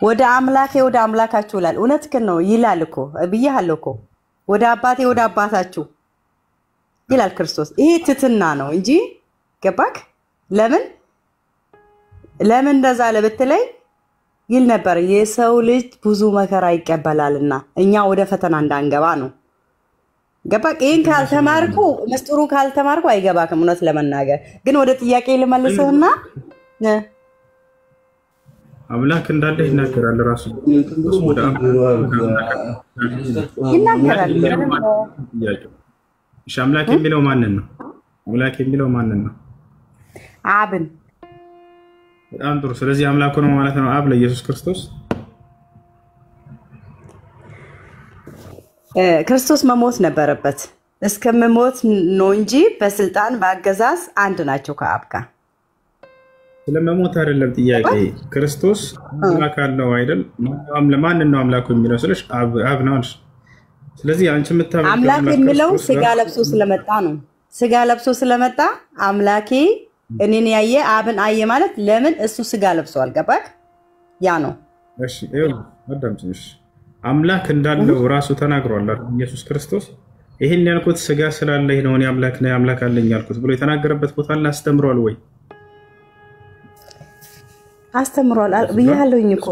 ወደ አምላካችሁ ይላል። እውነትህን ነው ይላል እኮ ብያለሁ እኮ ወደ አባቴ ወደ አባታችሁ ይላል ክርስቶስ። ይሄ ትትና ነው እንጂ ገባክ? ለምን እንደዛ ለብትለይ ይል ነበር የሰው ልጅ ብዙ መከራ ይቀበላልና እኛ ወደ ፈተና እንዳንገባ ነው። ገባክ? ይሄን ካልተማርኩ መስጥሩ ካልተማርኩ አይገባክም። እውነት ለመናገር ግን ወደ ጥያቄ ልመልስህና አምላክ እንዳለ ይናገራል ራሱ ወደ ይናገራል። እሺ አምላክ የሚለው ማንን ነው? አምላክ የሚለው ማንን ነው? አብን። በጣም ጥሩ። ስለዚህ አምላክ ነው ማለት ነው አብ ለኢየሱስ ክርስቶስ። ክርስቶስ መሞት ነበረበት እስከመሞት ነው እንጂ በስልጣን በአገዛዝ አንድ ናቸው ከአብ ጋር። ስለመሞት አይደለም ጥያቄ። ክርስቶስ አምላክ አለው አይደል? ለማን ነው አምላኩ የሚለው ስለሽ አብ ነው። ስለዚህ አንቺ የምታመልከው አምላክ የሚለው ስጋ ለብሶ ስለመጣ ነው። ስጋ ለብሶ ስለመጣ አምላኬ እኔን ያየ አብን አየ ማለት ለምን እሱ ስጋ ለብሷል። ገባክ? ያ ነው። እሺ ይኸው አዳምጪኝ። አምላክ እንዳለው ራሱ ተናግሯል ኢየሱስ ክርስቶስ። ይሄን ያልኩት ስጋ ስላለኝ ነው እኔ አምላክ ነኝ አምላክ አለኝ ያልኩት ብሎ የተናገረበት ቦታ ላይ አስተምሯል ወይ? አስተምሯል ብያለሁኝ እኮ።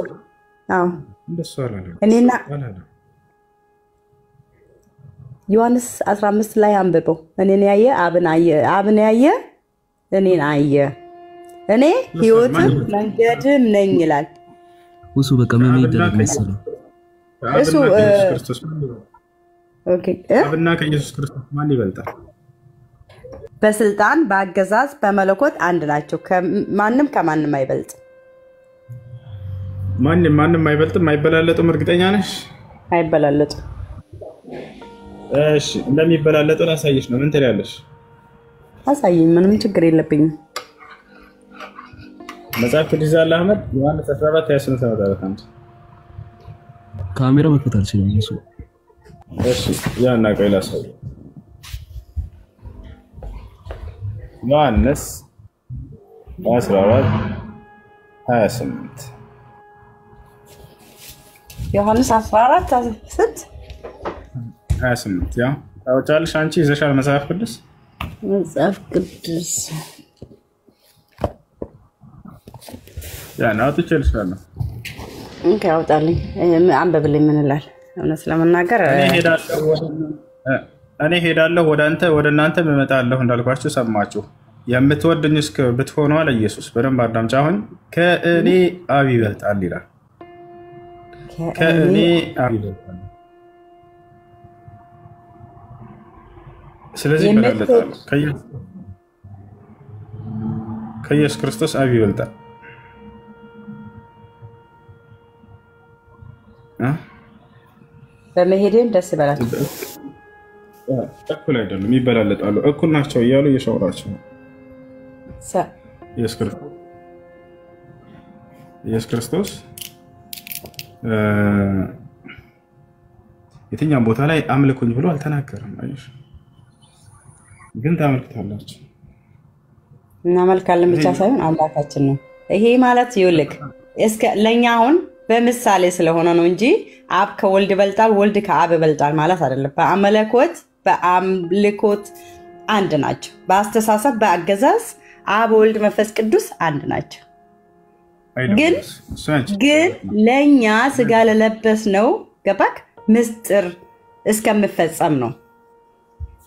አዎ እንደሱ አላለም። እኔና ዮሐንስ 15 ላይ አንብበው። እኔን ያየ አብን አየ፣ አብን ያየ እኔን አየ፣ እኔ ሕይወትም መንገድም ነኝ ይላል። እሱ በቃ ምን ይደረግ መሰለህ? እሱ ኦኬ አብና ከኢየሱስ ክርስቶስ ማን ይበልጣል? በስልጣን በአገዛዝ በመለኮት አንድ ናቸው። ማንም ከማንም አይበልጥ። ማንም አይበልጥም። አይበላለጡም። እርግጠኛ ነሽ? አይበላለጡም። እሺ እንደሚበላለጡ ላሳይሽ ነው። ምን ትላለሽ? አሳይኝ። ምንም ችግር የለብኝም። መጽሐፍ ቅዱስ አለ አህመድ ዮሐንስ 14:28 ካሜራ መክፈት አልችልም እሱ። እሺ ያና ቆይ ላሳይ። ዮሐንስ 14:28 ዮሐንስ 14 ስንት 28 ያ ታውጫለሽ አንቺ ይዘሻል መጽሐፍ ቅዱስ ያ ነው ትችልሻለህ። እንካ አውጣልኝ አንበብልኝ። ምን ይላል? እውነት ለመናገር እኔ ሄዳለሁ ወደ እናንተ እመጣለሁ እንዳልኳችሁ ሰማችሁ። የምትወድኝ እስከ ብትሆኑ አለ ኢየሱስ። በደንብ አዳምጪ። አሁን ከእኔ አብ ይበልጣል ይላል። ከእኔ አብ ይበልጣል። ስለዚህ ይበልጣል። ከኢየሱስ ክርስቶስ አብ ይበልጣል። በመሄድም ደስ ይበላል። እኩል አይደለም፣ ይበላለጣሉ። እኩል ናቸው እያሉ እየሸወራቸው ነው። ኢየሱስ ክርስቶስ የትኛውም ቦታ ላይ አምልኩኝ ብሎ አልተናገረም። አይሽ ግን ታመልክታላችሁ። እናመልካለን ብቻ ሳይሆን አምላካችን ነው። ይሄ ማለት ይውልክ እስከ ለኛ አሁን በምሳሌ ስለሆነ ነው እንጂ አብ ከወልድ ይበልጣል ወልድ ከአብ ይበልጣል ማለት አይደለም። በአመለኮት በአምልኮት አንድ ናቸው። በአስተሳሰብ በአገዛዝ አብ ወልድ መንፈስ ቅዱስ አንድ ናቸው። ግን ለኛ ስጋ ለለበስ ነው ገባክ? ምስጢር እስከምፈጸም ነው።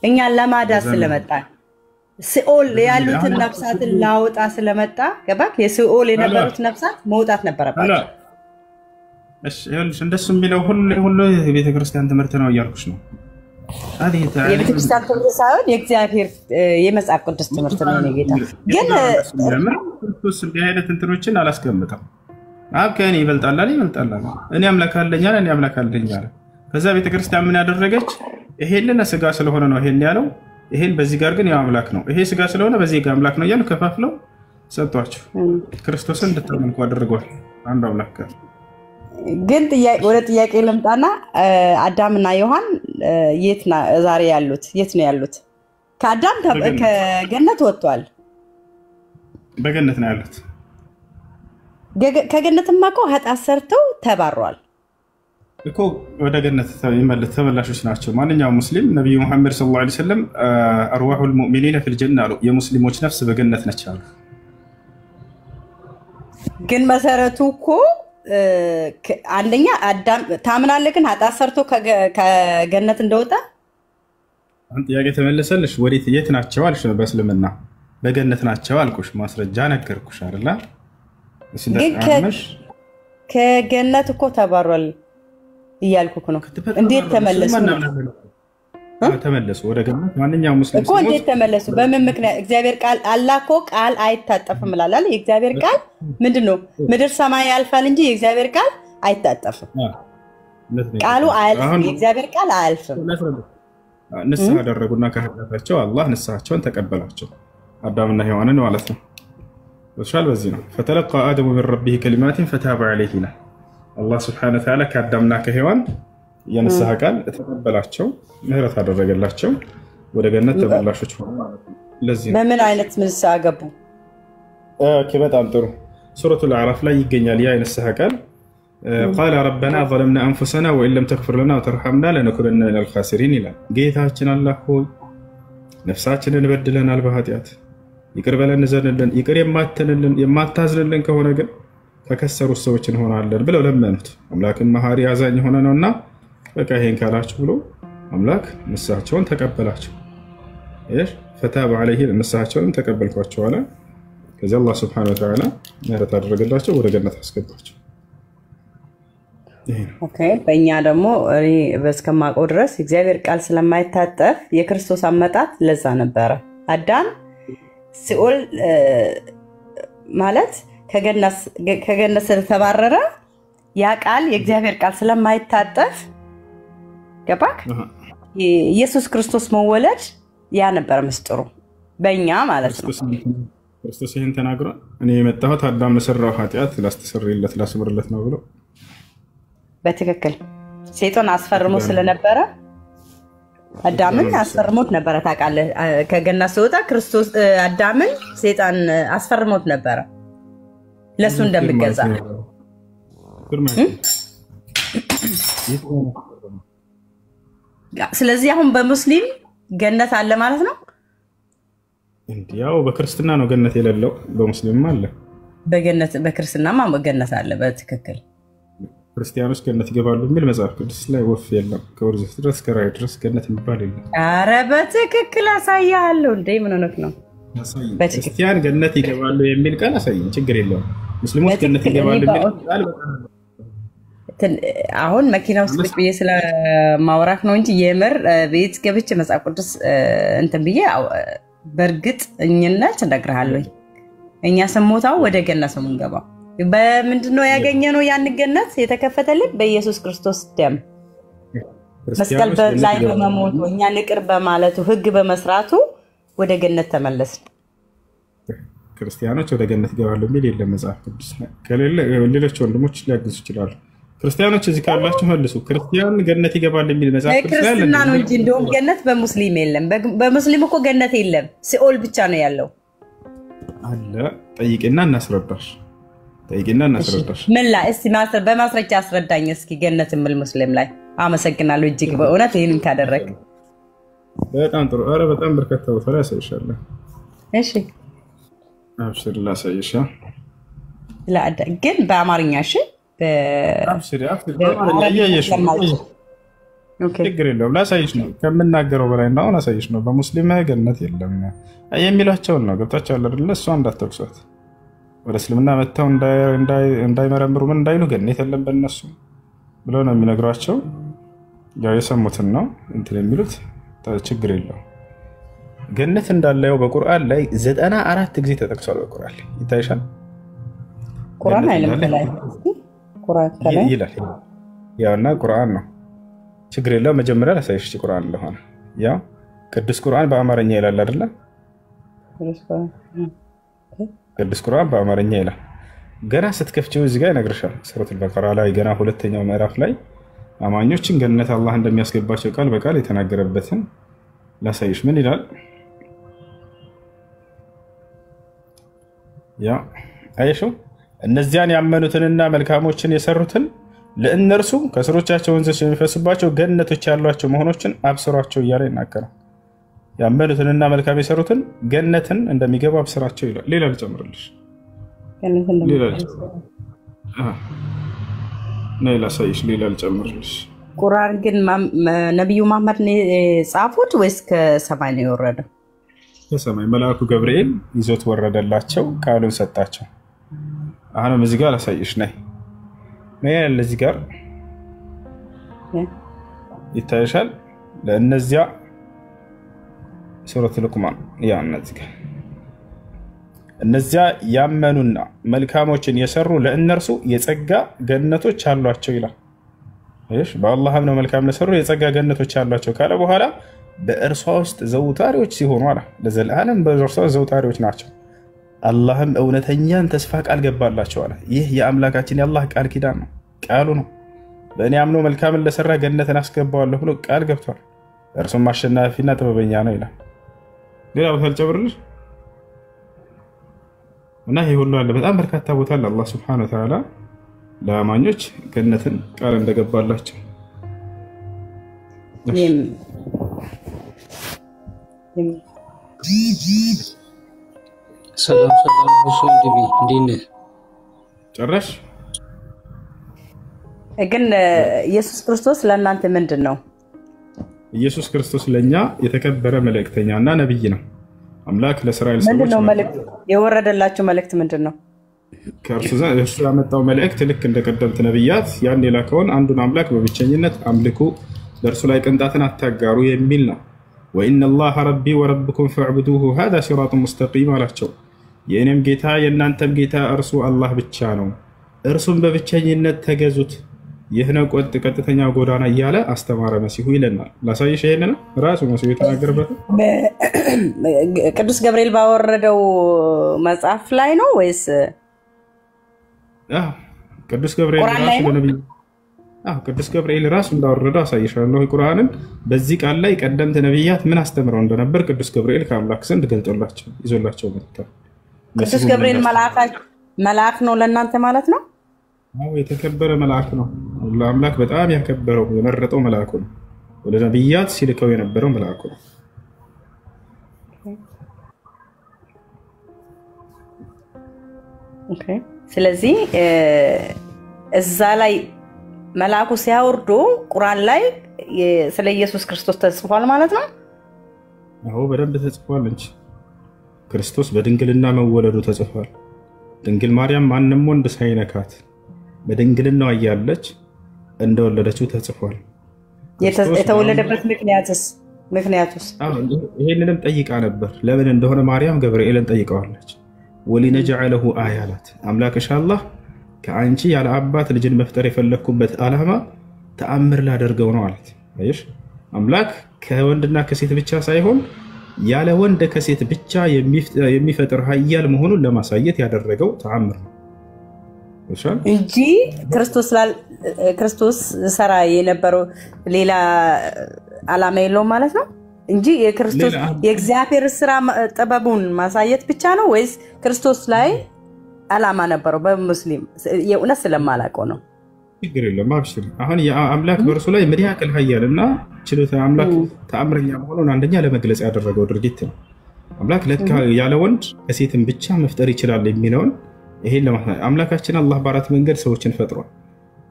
እኛ ለማዳስ ስለመጣ ሲኦል ያሉትን ነፍሳትን ላውጣ ስለመጣ ገባክ? የሲኦል የነበሩት ነፍሳት መውጣት ነበረባቸው። እሺ ይኸውልሽ እንደሱ የሚለው ሁሉ የቤተክርስቲያን ትምህርት ነው እያልኩሽ ነው። የቤተክርስቲያን ትምህርት ሳይሆን የእግዚአብሔር የመጽሐፍ ቅዱስ ትምህርት ነው። ጌታ ግን ክርስቶስ እንዲህ አይነት እንትኖችን አላስቀምጠም። አብ ከእኔ ይበልጣል አለ። እኔ አምላክ አለኝ አለ። እኔ አምላክ አለኝ አለ። ከዛ ቤተክርስቲያን ምን ያደረገች? ይሄንን ስጋ ስለሆነ ነው ይሄን ያለው። ይሄን በዚህ ጋር ግን ያው አምላክ ነው። ይሄ ስጋ ስለሆነ በዚህ ጋር አምላክ ነው እያሉ ከፋፍለው ሰጥቷቸው ክርስቶስን እንድታመልኩ አድርገዋል። አንዱ አምላክ ጋር ግን ወደ ጥያቄ ልምጣና አዳምና ዮሐን የት ዛሬ ያሉት? የት ነው ያሉት? ከአዳም ከገነት ወጥቷል። በገነት ነው ያሉት። ከገነትማ እኮ ኃጢአት ሰርተው ተባረዋል እኮ ወደ ገነት ተመላሾች ናቸው። ማንኛውም ሙስሊም ነብዩ መሐመድ ሰለላሁ ዐለይሂ ወሰለም አርዋሁል ሙእሚኒነ ፊል ጀና አሉ። የሙስሊሞች ነፍስ በገነት ነች አሉ። ግን መሰረቱ እኮ አንደኛ አዳም ታምናለህ፣ ግን ኃጢአት ሰርቶ ከገነት እንደወጣ አንተ ጥያቄ ተመለሰልሽ። ወዴት የት ናቸው አልሽ? በእስልምና በገነት ናቸው አልኩሽ። ማስረጃ ነገርኩሽ አይደል? ከገነት እኮ ተባረዋል እያልኩ ነው። እንዴት ተመለሱ? ተመለሱ ወደ ገነት ማንኛውም ሙስሊም እኮ እንዴት ተመለሱ? በምን ምክንያት? እግዚአብሔር ቃል አላህ እኮ ቃል አይታጠፍም ይላል። የእግዚአብሔር ቃል ምንድነው? ምድር ሰማይ ያልፋል እንጂ የእግዚአብሔር ቃል አይታጠፍም። ቃሉ አያልፍም። የእግዚአብሔር ቃል አያልፍም። ንስሐ አደረጉና ከኃጢአታቸው አላህ ንስሐቸውን ተቀበላቸው። አዳምና ሔዋንን ማለት ነው። ወሻል በዚህ ነው ፈተለቃ አደሙ ሚን ረቢሂ ከሊማቲን ፈታበ ዐለይሂ ይላል። አላህ ሱብሓነሁ ወተዓላ ከአዳምና ከሔዋን የንስሐ ቃል ተቀበላቸው፣ ምህረት አደረገላቸው፣ ወደ ገነት ተመላሾች ሆኑ ማለት ነው። ለዚህ ነው በምን አይነት ንስሐ ገቡ? በጣም ጥሩ ሱረቱል አዕራፍ ላይ ይገኛል ያ የንስሐ ቃል። ቃለ ረበና ዘለምና አንፉሰና ወኢን ለም ተግፊር ለና ወተርሐምና ለነኩነነ ሚነል ኻሲሪን ይላል። ጌታችን አላህ ሆይ ነፍሳችንን በድለናል በኃጢአት ይቅር በለን ዘንልን፣ ይቅር የማታዝንልን ከሆነ ግን ከከሰሩት ሰዎች እንሆናለን ብለው ለመኑት። አምላክም መሐሪ አዛኝ ሆነ ነውና በቃ ይሄን ካላችሁ ብሎ አምላክ ንስሐቸውን ተቀበላቸው። እሺ ፈታበ ዐለይሂ ንስሐቸውን ተቀበልኳቸው አለ። ከዚያ አላህ ሱብሓነሁ ወተዓላ ምህረት አደረገላቸው፣ ወደ ገነት አስገባቸው። ኦኬ በእኛ ደግሞ እኔ በስከማውቀው ድረስ እግዚአብሔር ቃል ስለማይታጠፍ የክርስቶስ አመጣጥ ለዛ ነበረ። አዳም ሲኦል ማለት ከገነት ስለተባረረ ያ ቃል የእግዚአብሔር ቃል ስለማይታጠፍ ገባክ? ኢየሱስ ክርስቶስ መወለድ ያ ነበር ምስጢሩ በእኛ ማለት ነው። ክርስቶስ ይህን ተናግሯል። እኔ የመጣሁት አዳም ለሰራው ኃጢአት ላስተሰርይለት ላስምርለት ነው ብሎ በትክክል ሰይጣን አስፈርሞ ስለነበረ አዳምን አስፈርሞት ነበረ። ታውቃለህ ከገነት ሲወጣ ክርስቶስ አዳምን ሰይጣን አስፈርሞት ነበረ ለሱ እንደሚገዛ። ስለዚህ አሁን በሙስሊም ገነት አለ ማለት ነው። እንዲያው በክርስትና ነው ገነት የሌለው፣ በሙስሊምም አለ። በክርስትናማ ገነት አለ በትክክል። ክርስቲያኖች ገነት ይገባሉ የሚል መጽሐፍ ቅዱስ ላይ ወፍ የለም። ከወርዘት ድረስ ከራይ ድረስ ገነት የሚባል የለም። ኧረ በትክክል አሳያለሁ። እንዴ ምን ሆነክ ነው? ክርስቲያን ገነት ይገባሉ የሚል ቃል አሳየኝ፣ ችግር የለውም። ሙስሊሞች ገነት ይገባሉ የሚል ቃል አሁን መኪና ውስጥ ቁጭ ብዬ ስለማውራት ነው እንጂ የምር ቤት ገብቼ መጽሐፍ ቅዱስ እንትን ብዬ በእርግጠኝነት እነግርሃለሁ። እኛ ስሞታው ወደ ገነት ነው የምንገባው። በምንድነው ያገኘነው? ያን ገነት የተከፈተልን በኢየሱስ ክርስቶስ ደም መስቀል ላይ በመሞቱ እኛን ይቅር በማለቱ ሕግ በመስራቱ ወደ ገነት ተመለስን። ክርስቲያኖች ወደ ገነት ይገባሉ የሚል የለም መጽሐፍ ቅዱስ ላይ። ከሌለ ሌሎች ወንድሞች ሊያግዙ ይችላሉ። ክርስቲያኖች እዚህ ካላችሁ መልሱ። ክርስቲያን ገነት ይገባል የሚል መጽሐፍ ቅዱስ ላይ ክርስትና ነው እንጂ እንደውም ገነት በሙስሊም የለም። በሙስሊም እኮ ገነት የለም፣ ሲኦል ብቻ ነው ያለው። አለ ጠይቂና እናስረዳሽ። ምን ላይ እስቲ በማስረጃ አስረዳኝ እስኪ ገነት የሚል ሙስሊም ላይ። አመሰግናለሁ እጅግ በእውነት ይሄንን ካደረክ በጣም ጥሩ። ኧረ በጣም በርካታ ቦታ ላይ አሳይሻለሁ። እሺ አብሽር ላሳይሻ። ግን በአማርኛ እሺ አብሽር ያያየሽ ችግር የለውም። ላሳይሽ ነው ከምናገረው በላይ እና አሁን አሳይሽ ነው። በሙስሊም ገነት የለም የሚላቸውን ነው። ገብታችኋል አይደል? እሷ እንዳትጠቅሷት ወደ እስልምና መጥተው እንዳይመረምሩ ምን እንዳይሉ ገነት የለም በእነሱ ብለው ነው የሚነግሯቸው። ያው የሰሙትን ነው እንትን የሚሉት። ችግር የለው። ገነት እንዳለው በቁርአን ላይ 94 ጊዜ ተጠቅሷል። በቁርአን ላይ ይታይሻል። ቁርአን አይልም ላይ ቁርአን ከላይ ይላል። ያውና ቁርአን ነው። ችግር የለው። መጀመሪያ ላሳይሽ ቁርአን እንደሆነ። ያው ቅዱስ ቁርአን በአማርኛ ይላል አይደል? ቅዱስ ቁርአን በአማርኛ ይላል። ገና ስትከፍቺው እዚህ ጋር ይነግርሻል። ሱረቱል በቀራ ላይ ገና ሁለተኛው ምዕራፍ ላይ አማኞችን ገነት አላህ እንደሚያስገባቸው ቃል በቃል የተናገረበትን ላሳይሽ። ምን ይላል? ያ አይሹ እነዚያን ያመኑትንና መልካሞችን የሰሩትን ለእነርሱ ከስሮቻቸው ወንዞች የሚፈስባቸው ገነቶች ያሏቸው መሆኖችን አብስሯቸው እያለ ይናገራል። ያመኑትንና መልካም የሰሩትን ገነትን እንደሚገባ አብስራቸው ይላል። ሌላ ልጨምርልሽ። ሌላ ሳይሽ ሌላ ልጨምርልሽ። ቁርአን ግን ነብዩ መሐመድ ነው ጻፉት ወይስ ከሰማይ ነው የወረደው? ከሰማይ መልአኩ ገብርኤል ይዞት ወረደላቸው፣ ቃሉን ሰጣቸው። አሁንም እዚህ ጋር ላሳይሽ ነይ ያለ እዚህ ጋር ይታይሻል። ለእነዚያ ሱረቱ ሉቅማን ያ እነዚህ ጋር እነዚያ ያመኑና መልካሞችን የሰሩ ለእነርሱ የጸጋ ገነቶች አሏቸው ይላል። እሺ በአላህም ነው መልካም ለሰሩ የጸጋ ገነቶች አሏቸው ካለ በኋላ በእርሷ ውስጥ ዘውታሪዎች ሲሆኑ አለ ለዘላለም በእርሷ ዘውታሪዎች ናቸው። አላህም እውነተኛን ተስፋ ቃል ገባላቸው አለ። ይህ የአምላካችን የአላህ ቃል ኪዳን ነው፣ ቃሉ ነው። በእኔ አምኖ መልካምን ለሰራ ገነትን አስገባዋለሁ ብሎ ቃል ገብቷል። እርሱም አሸናፊና ጥበበኛ ነው ይላል። ሌላ ቦታ ልጨምርልሽ እና ይሄ ሁሉ አለ። በጣም በርካታ ቦታ አለ አላህ ሱብሓነሁ ወተዓላ ለአማኞች ገነትን ቃል እንደገባላቸው። ሰላም ሁሱ እንዴ ጨረሽ? ግን ኢየሱስ ክርስቶስ ለእናንተ ምንድን ነው? ኢየሱስ ክርስቶስ ለኛ የተከበረ መልእክተኛና ነብይ ነው። አምላክ ለእስራኤል ሰዎች ምንድነው መልእክት የወረደላችሁ መልእክት ምንድነው? ከእርሱ ያመጣው መልእክት ልክ እንደቀደምት ነብያት ያን የላከውን አንዱን አምላክ በብቸኝነት አምልኩ፣ በእርሱ ላይ ቅንጣትን አታጋሩ የሚል ነው። ወኢነላህ ረቢ ወረብኩም ፈዕቡዱሁ ሃዛ ሲራጡን ሙስተቂም አላቸው። የእኔም ጌታ የእናንተም ጌታ እርሱ አላህ ብቻ ነው፣ እርሱም በብቸኝነት ተገዙት፣ ይህ ነው ቀጥተኛ ጎዳና እያለ አስተማረ መሲሁ ይለናል። ላሳይሽ ይሄንን ራሱ መሲሁ የተናገረበት ቅዱስ ገብርኤል ባወረደው መጽሐፍ ላይ ነው ወይስ ቅዱስ ገብርኤል ራሱ ለነብዩ ቅዱስ ገብርኤል ራሱ እንዳወረደው አሳይሻለሁ። ቁርአንን በዚህ ቃል ላይ ቀደምት ነብያት ምን አስተምረው እንደነበር ቅዱስ ገብርኤል ከአምላክ ዘንድ ገልጦላቸው ይዞላቸው መጥቷል። ቅዱስ ገብርኤል መልአክ ነው ለእናንተ ማለት ነው? የተከበረ መልአክ ነው። ለአምላክ በጣም ያከበረው የመረጠው መልአኩ ነው። ወደ ነብያት ሲልከው የነበረው መልአኩ ነው። ኦኬ። ስለዚህ እዛ ላይ መልአኩ ሲያወርዱ ቁርአን ላይ ስለ ኢየሱስ ክርስቶስ ተጽፏል ማለት ነው? አዎ በደንብ ተጽፏል እንጂ ክርስቶስ በድንግልና መወለዱ ተጽፏል። ድንግል ማርያም ማንም ወንድ ሳይነካት በድንግልናዋ እያለች እንደወለደችው ተጽፏል። የተወለደበት ምክንያቱስ ይሄንንም ጠይቃ ነበር። ለምን እንደሆነ ማርያም ገብርኤልን ጠይቀዋለች። ወሊነጅዐለሁ አያ አላት። አምላክሽ አላህ ከአንቺ ያለ አባት ልጅን መፍጠር የፈለኩበት ዓላማ ተአምር ላደርገው ነው አላት። አይሽ አምላክ ከወንድና ከሴት ብቻ ሳይሆን ያለ ወንድ ከሴት ብቻ የሚፈጥር ኃያል መሆኑን ለማሳየት ያደረገው ተአምር ነው እንጂ ክርስቶስ ሰራ የነበረው ሌላ ዓላማ የለውም ማለት ነው እንጂ የክርስቶስ የእግዚአብሔር ስራ ጥበቡን ማሳየት ብቻ ነው ወይስ ክርስቶስ ላይ ዓላማ ነበረው? በሙስሊም የእውነት ስለማላውቀው ነው። ችግር የለም አብሽር። አሁን የአምላክ በእርሱ ላይ ምን ያክል ኃያልና ችሎታ አምላክ ተአምረኛ መሆኑን አንደኛ ለመግለጽ ያደረገው ድርጊት ነው። አምላክ ለካ ያለ ወንድ ከሴትም ብቻ መፍጠር ይችላል የሚለውን ይሄን አምላካችን አላህ በአራት መንገድ ሰዎችን ፈጥሯል።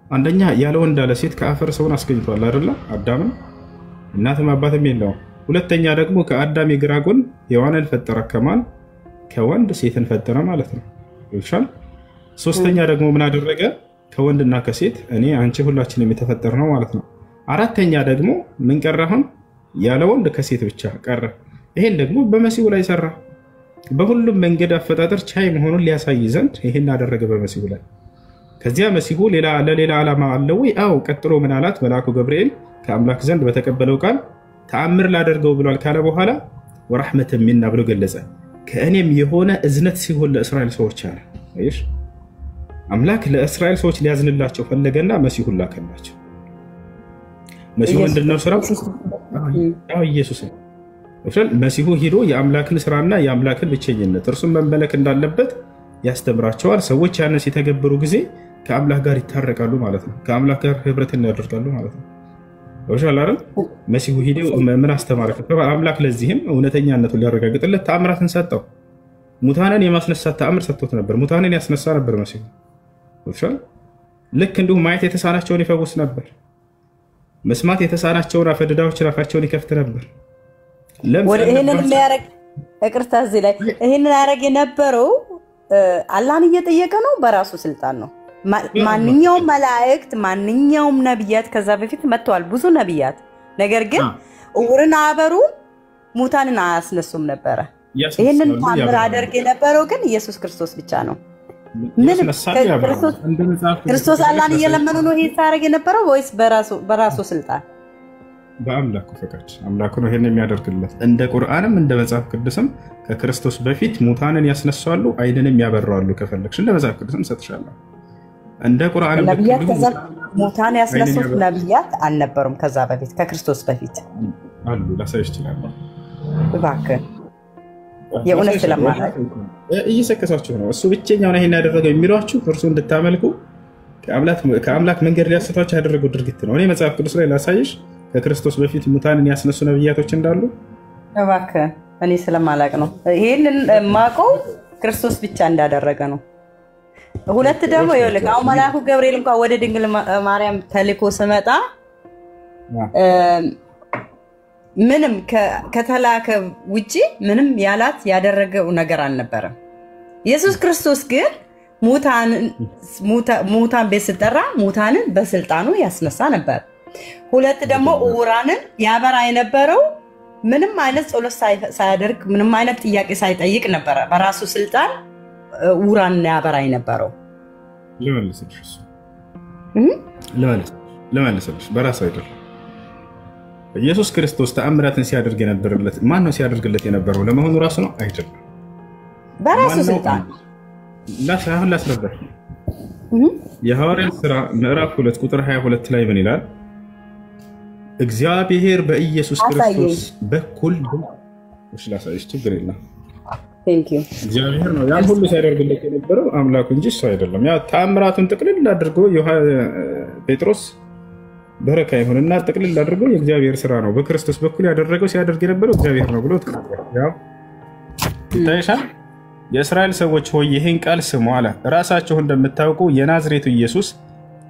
አንደኛ ያለ ወንድ ያለ ሴት ከአፈር ሰውን አስገኝቷል አይደለ? አዳምን እናትም አባትም የለውም። ሁለተኛ ደግሞ ከአዳም የግራ ጎን ሔዋንን ፈጠረ፣ ከማን ከወንድ ሴትን ፈጠረ ማለት ነው። ይሻል። ሶስተኛ ደግሞ ምን አደረገ? ከወንድና ከሴት እኔ አንቺ ሁላችንም የተፈጠር ነው ማለት ነው። አራተኛ ደግሞ ምን ቀረሁን? ያለ ወንድ ከሴት ብቻ ቀረ። ይሄን ደግሞ በመሲሁ ላይ ሰራ። በሁሉም መንገድ አፈጣጠር ቻይ መሆኑን ሊያሳይ ዘንድ ይሄን አደረገ በመሲሁ ላይ። ከዚያ መሲሁ ለሌላ ዓላማ አለው ወይ? አዎ። ቀጥሎ ምን አላት? መልአኩ ገብርኤል ከአምላክ ዘንድ በተቀበለው ቃል ተአምር ላደርገው ብሏል ካለ በኋላ ወራህመተ ሚና ብሎ ገለጸ። ከእኔም የሆነ እዝነት ሲሆን ለእስራኤል ሰዎች አለ። አይሽ አምላክ ለእስራኤል ሰዎች ሊያዝንላቸው ፈለገና መሲሁን ላከላቸው። መሲሁ ምንድነው ስራው? ኢየሱስ ነው። መሲሁ ሄዶ የአምላክን ስራና የአምላክን ብቸኝነት እርሱን መመለክ እንዳለበት ያስተምራቸዋል። ሰዎች ያንን ሲተገብሩ ጊዜ ከአምላክ ጋር ይታረቃሉ ማለት ነው። ከአምላክ ጋር ህብረትን ያደርጋሉ ማለት ነው። ወሻላ አይደል? መሲሁ ሄደው ምን አስተማረ? አምላክ ለዚህም እውነተኛነቱን ሊያረጋግጥለት ተአምራትን ሰጠው። ሙታንን የማስነሳት ተአምር ሰጥቶት ነበር። ሙታንን ያስነሳ ነበር መሲሁ። ወሻላ ልክ እንዲሁ ማየት የተሳናቸውን ይፈውስ ነበር። መስማት የተሳናቸውን አፈድዳዎችን አፋቸውን ይከፍት ነበር። ይህንን የሚያደርግ ይቅርታ፣ እዚህ ላይ ይህንን ያደርግ የነበረው አላህን እየጠየቀ ነው። በራሱ ስልጣን ነው። ማንኛውም መላእክት ማንኛውም ነቢያት ከዛ በፊት መጥተዋል፣ ብዙ ነቢያት። ነገር ግን ዕውርን አበሩ ሙታንን አያስነሱም ነበረ። ይህንን ታምር አደርግ የነበረው ግን ኢየሱስ ክርስቶስ ብቻ ነው። ምንም ክርስቶስ አላህን እየለመኑ ነው ይሄን ሳያደርግ የነበረው ወይስ በራሱ ስልጣን? በአምላኩ ፈቃድ አምላኩ ነው ይሄን የሚያደርግለት። እንደ ቁርአንም እንደ መጽሐፍ ቅዱስም ከክርስቶስ በፊት ሙታንን ያስነሳሉ፣ አይንንም ያበራሉ። ከፈለግሽ እንደ መጽሐፍ ቅዱስም ሰጥሻለሁ። እንደ ቁርአንም ነቢያት ከዛ ሙታን ያስነሱት ነቢያት አልነበሩም። ከዛ በፊት ከክርስቶስ በፊት አሉ። ላሳይሽ እችላለሁ። እባክህ የእውነት ስለማለት እየሰከሳችሁ ነው። እሱ ብቸኛው ነው ይሄን ያደረገው የሚሏችሁ እርሱ እንድታመልኩ ከአምላክ መንገድ ሊያስቷችሁ ያደረገው ድርጊት ነው። እኔ መጽሐፍ ቅዱስ ላይ ላሳይሽ ከክርስቶስ በፊት ሙታንን ያስነሱ ነቢያቶች እንዳሉ። እባክህ እኔ ስለማላቅ ነው ይሄንን ማቀው ክርስቶስ ብቻ እንዳደረገ ነው። ሁለት ደግሞ ይኸውልህ አሁን መልአኩ ገብርኤል እንኳን ወደ ድንግል ማርያም ተልኮ ስመጣ ምንም ከተላከ ውጪ ምንም ያላት ያደረገው ነገር አልነበረም። ኢየሱስ ክርስቶስ ግን ሙታን ቤት ሲጠራ ሙታንን በስልጣኑ ያስነሳ ነበር። ሁለት ደግሞ ዕውራንን ያበራ የነበረው ምንም አይነት ጸሎት ሳያደርግ ምንም አይነት ጥያቄ ሳይጠይቅ ነበረ። በራሱ ስልጣን ዕውራንን ያበራ የነበረው። ልመልስልሽ በራሱ አይደለም። ኢየሱስ ክርስቶስ ተአምራትን ሲያደርግ የነበረለት ማን ነው? ሲያደርግለት የነበረው ለመሆኑ ራሱ ነው አይደለም? በራሱ ስልጣን አሁን ላስረዳሽ። የሐዋርያት ሥራ ምዕራፍ 2 ቁጥር 22 ላይ ምን ይላል? እግዚአብሔር በኢየሱስ ክርስቶስ በኩል ላሳይሽ፣ ችግር የለም። እግዚአብሔር ነው ያን ሁሉ ሲያደርግለት የነበረው አምላኩ እንጂ እሱ አይደለም። ያ ተአምራቱን ጥቅልል አድርጎ ጴጥሮስ በረካ ይሁንና ጥቅልል አድርጎ የእግዚአብሔር ስራ ነው በክርስቶስ በኩል ያደረገው ሲያደርግ የነበረው እግዚአብሔር ነው ብሎ ተናገረ። ያው ታይሻል። የእስራኤል ሰዎች ሆይ ይህን ቃል ስሙ አለ። ራሳችሁ እንደምታውቁ የናዝሬቱ ኢየሱስ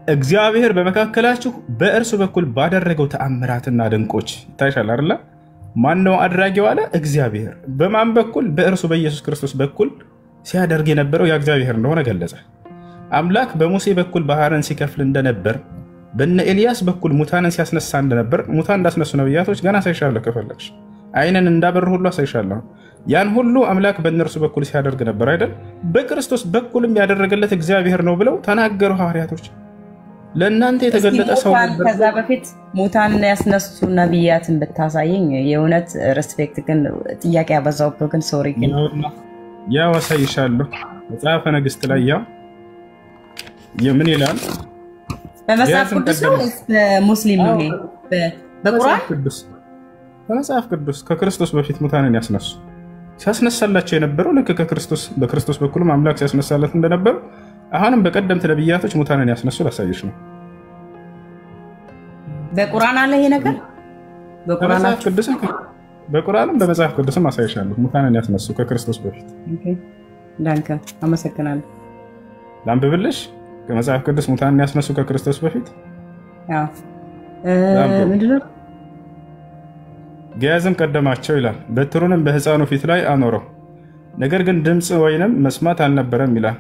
እግዚአብሔር በመካከላችሁ በእርሱ በኩል ባደረገው ተአምራትና ድንቆች ታይሻል አይደል? ማን ነው አድራጊው አለ? እግዚአብሔር። በማን በኩል? በእርሱ በኢየሱስ ክርስቶስ በኩል ሲያደርግ የነበረው ያ እግዚአብሔር እንደሆነ ገለጸ። አምላክ በሙሴ በኩል ባህርን ሲከፍል እንደነበር በነ ኤልያስ በኩል ሙታንን ሲያስነሳ እንደነበር ሙታን እንዳስነሱ ነብያቶች ገና ሳይሻለሁ ከፈለግሽ አይንን እንዳበሩ ሁሉ ሳይሻለሁ ያን ሁሉ አምላክ በእነርሱ በኩል ሲያደርግ ነበር አይደል? በክርስቶስ በኩልም ያደረገለት እግዚአብሔር ነው ብለው ተናገሩ ሐዋርያቶች። ለእናንተ የተገለጠ ሰው ነበር። ከዛ በፊት ሙታንን ያስነሱ ነብያትን ብታሳየኝ የእውነት ሪስፔክት፣ ግን ጥያቄ ያበዛውብህ ግን ሶሪ ግን ያው አሳይሻለሁ። መጽሐፈ ነገሥት ላይ ያው ምን ይላል? በመጽሐፍ ቅዱስ ነው ወይስ በሙስሊም ነው? በቁርአን ቅዱስ በመጽሐፍ ቅዱስ ከክርስቶስ በፊት ሙታንን ያስነሱ ሲያስነሳላቸው የነበረው ልክ በክርስቶስ በኩልም አምላክ ሲያስነሳለት እንደነበር አሁንም በቀደምት ነብያቶች ሙታንን ያስነሱ ላሳየሽ ነው። በቁርአን አለ ይሄ ነገር? በቁርአንም በመጽሐፍ ቅዱስም አሳይሻለሁ ሙታንን ያስነሱ ከክርስቶስ በፊት። ኦኬ ዳንከ አመሰግናለሁ። ላንብብልሽ ከመጽሐፍ ቅዱስ ሙታንን ያስነሱ ከክርስቶስ በፊት። ያው ምንድነው? ገያዝም ቀደማቸው ይላል። በትሩንም በሕፃኑ ፊት ላይ አኖረው፣ ነገር ግን ድምፅ ወይንም መስማት አልነበረም ይላል።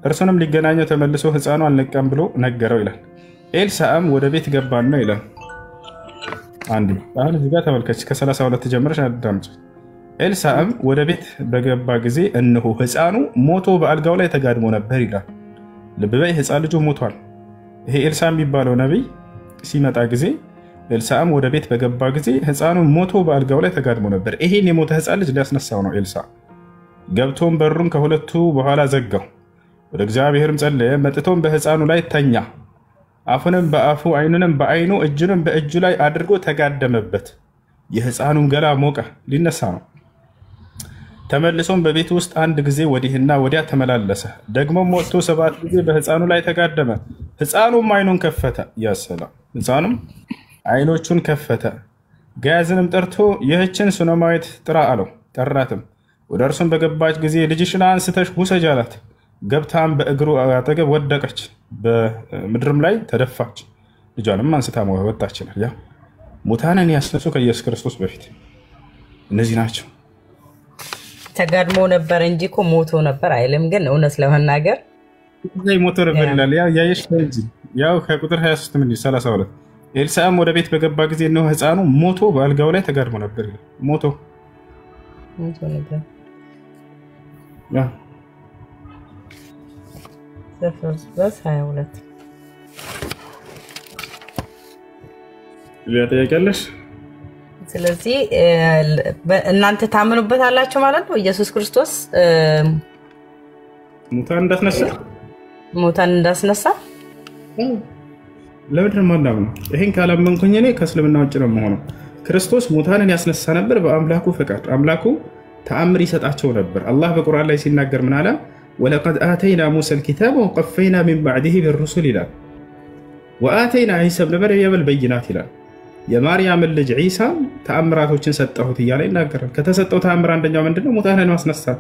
እርሱንም ሊገናኘው ተመልሶ ሕፃኑ አልነቃም ብሎ ነገረው ይላል። ኤልሳዕም ወደ ቤት ገባና ይላል። አንድ አሁን እዚህ ጋር ተመልከች፣ ከ32 ጀምረሽ አዳምጪ። ኤልሳዕም ወደ ቤት በገባ ጊዜ እነሆ ሕፃኑ ሞቶ በአልጋው ላይ ተጋድሞ ነበር ይላል። ልብ በይ፣ ሕፃን ልጁ ሞቷል። ይሄ ኤልሳዕ የሚባለው ነቢይ ሲመጣ ጊዜ ኤልሳዕም ወደ ቤት በገባ ጊዜ ሕፃኑ ሞቶ በአልጋው ላይ ተጋድሞ ነበር። ይሄን የሞተ ሕፃን ልጅ ሊያስነሳው ነው ኤልሳዕ። ገብቶም በሩን ከሁለቱ በኋላ ዘጋው፣ ወደ እግዚአብሔርም ጸለየ። መጥቶም በሕፃኑ ላይ ተኛ፣ አፉንም በአፉ ዓይኑንም በዓይኑ እጁንም በእጁ ላይ አድርጎ ተጋደመበት። የሕፃኑም ገላ ሞቀ፣ ሊነሳ ነው። ተመልሶም በቤት ውስጥ አንድ ጊዜ ወዲህና ወዲያ ተመላለሰ። ደግሞም ወጥቶ 7 ጊዜ በሕፃኑ ላይ ተጋደመ። ሕፃኑም ዓይኑን ከፈተ። ያሰላም ሕፃኑም ዓይኖቹን ከፈተ። ገያዝንም ጠርቶ ይህችን ሱነማዊት ጥራ አለው። ጠራትም። ወደ እርሱም በገባች ጊዜ ልጅሽን አንስተሽ ውሰጂ አላት። ገብታም በእግሩ አጠገብ ወደቀች፣ በምድርም ላይ ተደፋች። ልጇንም አንስታ ወጣች ይላል። ያ ሙታንን ያስነሱ ከኢየሱስ ክርስቶስ በፊት እነዚህ ናቸው። ተጋድሞ ነበር እንጂ እኮ ሞቶ ነበር አይልም። ግን እውነት ለመናገር ሞቶ ነበር ይላል። ያየሽ እንጂ ያው ከቁጥር 23 ምን 32 ኤልሳዕም ወደ ቤት በገባ ጊዜ ነው ሕፃኑ ሞቶ በአልጋው ላይ ተጋድሞ ነበር ይላል። ሞቶ ነበር። ያ ዘፍጥረት 22 ያጠያቀለሽ። ስለዚህ እናንተ ታምኑበታላችሁ ማለት ነው ኢየሱስ ክርስቶስ ሙታን እንዳስነሳ ለምንድን ማናምን? ይሄን ካላመንኩኝ እኔ ከእስልምና ውጭ ነው የምሆነው። ክርስቶስ ሙታንን ያስነሳ ነበር በአምላኩ ፈቃድ። አምላኩ ተአምር ይሰጣቸው ነበር። አላህ በቁርአን ላይ ሲናገር ምን አለ? ወለቀድ አተይና ሙሳ الكتاب وقفينا من بعده بالرسل ይላል። ወአተይና ዒሳ ኢብነ መርየም البينات ይላል። የማርያምን ልጅ ዒሳ ተአምራቶችን ሰጠሁት እያለ ይናገራል። ከተሰጠው ተአምር አንደኛው ምንድነው? ሙታንን ማስነሳት።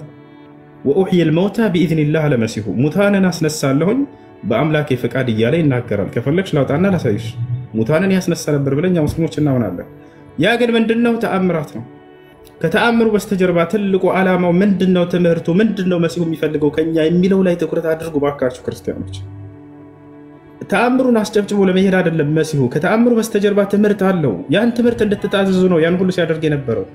ወኡሕይ الموتى بإذن الله ለመሲሁ ሙታንን አስነሳለሁኝ በአምላኬ ፈቃድ እያለ ይናገራል። ከፈለግሽ ላውጣና ላሳይሽ። ሙታንን ያስነሳ ነበር ብለኛ ሙስሊሞች እናምናለን። ያ ግን ምንድነው? ተአምራት ነው። ከተአምሩ በስተጀርባ ትልቁ ዓላማው ምንድነው? ትምህርቱ ምንድነው? መሲሁ የሚፈልገው ከኛ የሚለው ላይ ትኩረት አድርጉ ባካችሁ ክርስቲያኖች። ተአምሩን አስጨብጭቦ ለመሄድ አይደለም መሲሁ። ከተአምሩ በስተጀርባ ትምህርት አለው። ያን ትምህርት እንድትታዘዙ ነው ያን ሁሉ ሲያደርግ የነበረው።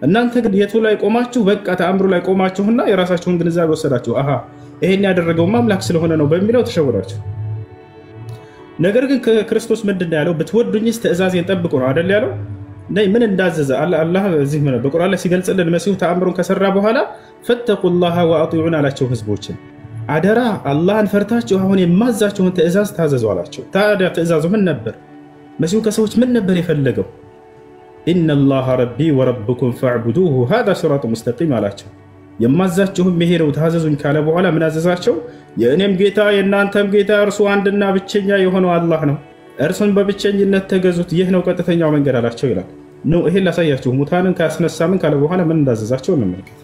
እናንተ ግን የቱ ላይ ቆማችሁ? በቃ ተአምሩ ላይ ቆማችሁና የራሳችሁን ግንዛቤ ወሰዳችሁ። አሃ ይሄን ያደረገው አምላክ ስለሆነ ነው በሚለው ተሸወዳችሁ። ነገር ግን ክርስቶስ ምንድነው ያለው? ብትወዱኝስ ትእዛዜን ጠብቁ ነው አይደል ያለው? ምን እንዳዘዘ አላህ እዚህ በቁርአን ላይ ሲገልጽልን መሲሁ ተአምሩን ከሰራ በኋላ ፈተቁላህ ወአጢዑን አላቸው ህዝቦችን። አደራ አላህን ፈርታችሁ አሁን የማዛችሁን ትእዛዝ ታዘዙ አላቸው። ታዲያ ትእዛዙ ምን ነበር? መሲሁ ከሰዎች ምን ነበር የፈለገው? ኢነላህ ረቢ ወረብኩም ፈዕቡዱሁ ሃዛ ሲራጡ ሙስተቂም አላቸው። የማዛችሁም መሄደው ታዘዙኝ ካለ በኋላ ምን አዘዛቸው? የእኔም ጌታ የእናንተም ጌታ እርሱ አንድና ብቸኛ የሆነው አላህ ነው። እርሱን በብቸኝነት ተገዙት፣ ይህ ነው ቀጥተኛው መንገድ አላቸው ይላል። ነው ይሄን ላሳያችሁ። ሙታንን ካስነሳ ምን ካለ በኋላ ምን እንዳዘዛቸው እንመልከት።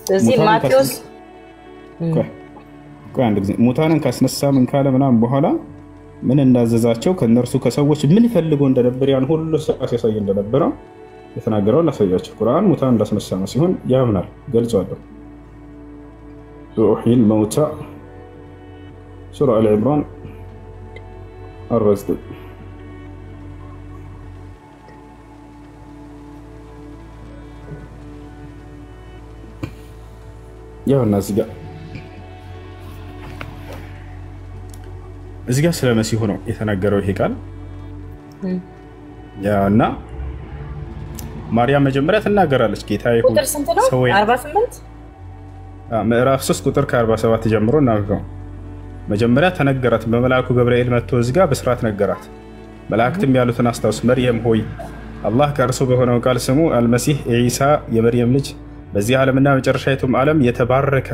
ስለዚህ ማቴዎስ አንድ ጊዜ ሙታንን ካስነሳ ምን ካለ ምናምን በኋላ ምን እንዳዘዛቸው ከነርሱ ከሰዎች ምን ፈልጎ እንደነበር ያን ሁሉ ሲያሳይ እንደነበረ የተናገረው ላሳያችሁ። ቁርአን ሙታን እንዳስነሳ ነው ሲሆን ያምናል ገልጿል። وأحيي الموتى سورة آل عمران الرزق يا الناس جاء እዚህ ጋር ስለ መሲሁ ነው የተናገረው። ይሄ ቃል ያና ማርያም መጀመሪያ ትናገራለች። ጌታዬ ሆይ ቁጥር ስንት ነው? 48 ምዕራፍ 3 ቁጥር ከ47 ጀምሮ እናንብበው። መጀመሪያ ተነገራት በመልአኩ ገብርኤል መጥቶ እዚህ ጋር በስራት ነገራት። መላእክትም ያሉትን አስታውስ። መርየም ሆይ አላህ ከእርሱ በሆነው ቃል ስሙ አልመሲህ ኢሳ የመርየም ልጅ በዚህ ዓለምና መጨረሻይቱም ዓለም የተባረከ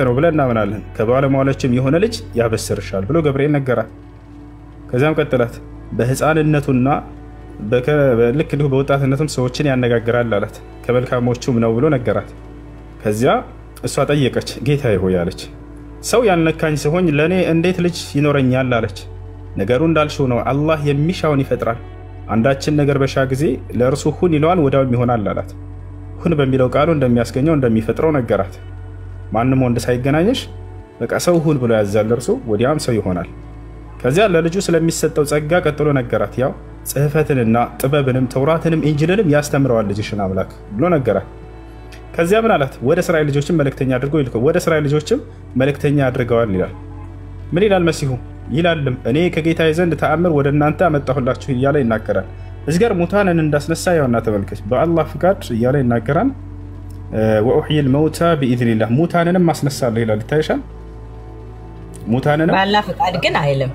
ነው ብለን እናምናለን። ከባለሟሎችም የሆነ ልጅ ያበስርሻል ብሎ ገብርኤል ነገራት። ከዚያም ቀጥላት በህፃንነቱና ልክ እንዲሁ በወጣትነቱም ሰዎችን ያነጋግራል አላት። ከመልካሞቹም ነው ብሎ ነገራት። ከዚያ እሷ ጠየቀች፣ ጌታዬ ሆይ አለች፣ ሰው ያልነካኝ ሲሆን ለእኔ እንዴት ልጅ ይኖረኛል አለች። ነገሩ እንዳልሽው ነው፣ አላህ የሚሻውን ይፈጥራል። አንዳችን ነገር በሻ ጊዜ ለእርሱ ሁን ይለዋል፣ ወዲያውም ይሆናል አላት። ሁን በሚለው ቃሉ እንደሚያስገኘው እንደሚፈጥረው ነገራት። ማንም ወንድ ሳይገናኝሽ በቃ ሰው ሁን ብሎ ያዛል፣ እርሱ ወዲያም ሰው ይሆናል። ከዚያ ለልጁ ስለሚሰጠው ጸጋ ቀጥሎ ነገራት። ያው ጽሕፈትንና ጥበብንም ተውራትንም ኢንጂልንም ያስተምረዋል ልጅሽን አምላክ ብሎ ነገራት። ከዚያ ምን አላት? ወደ እስራኤል ልጆችም መልእክተኛ አድርገው ይልከው። ወደ እስራኤል ልጆችም መልእክተኛ አድርገዋል ይላል። ምን ይላል መሲሁ? ይላልም እኔ ከጌታዬ ዘንድ ተአምር ወደ እናንተ አመጣሁላችሁ እያለ ይናገራል። እዚህ ጋር ሙታንን እንዳስነሳ ያውና ተመልከች፣ በአላህ ፍቃድ እያለ ይናገራል። ወኡሕይ ልመውታ ቢኢዝኒላህ ሙታንንም አስነሳለሁ ይላል። ይታይሻል። ሙታንንም በአላህ ፍቃድ ግን አይልም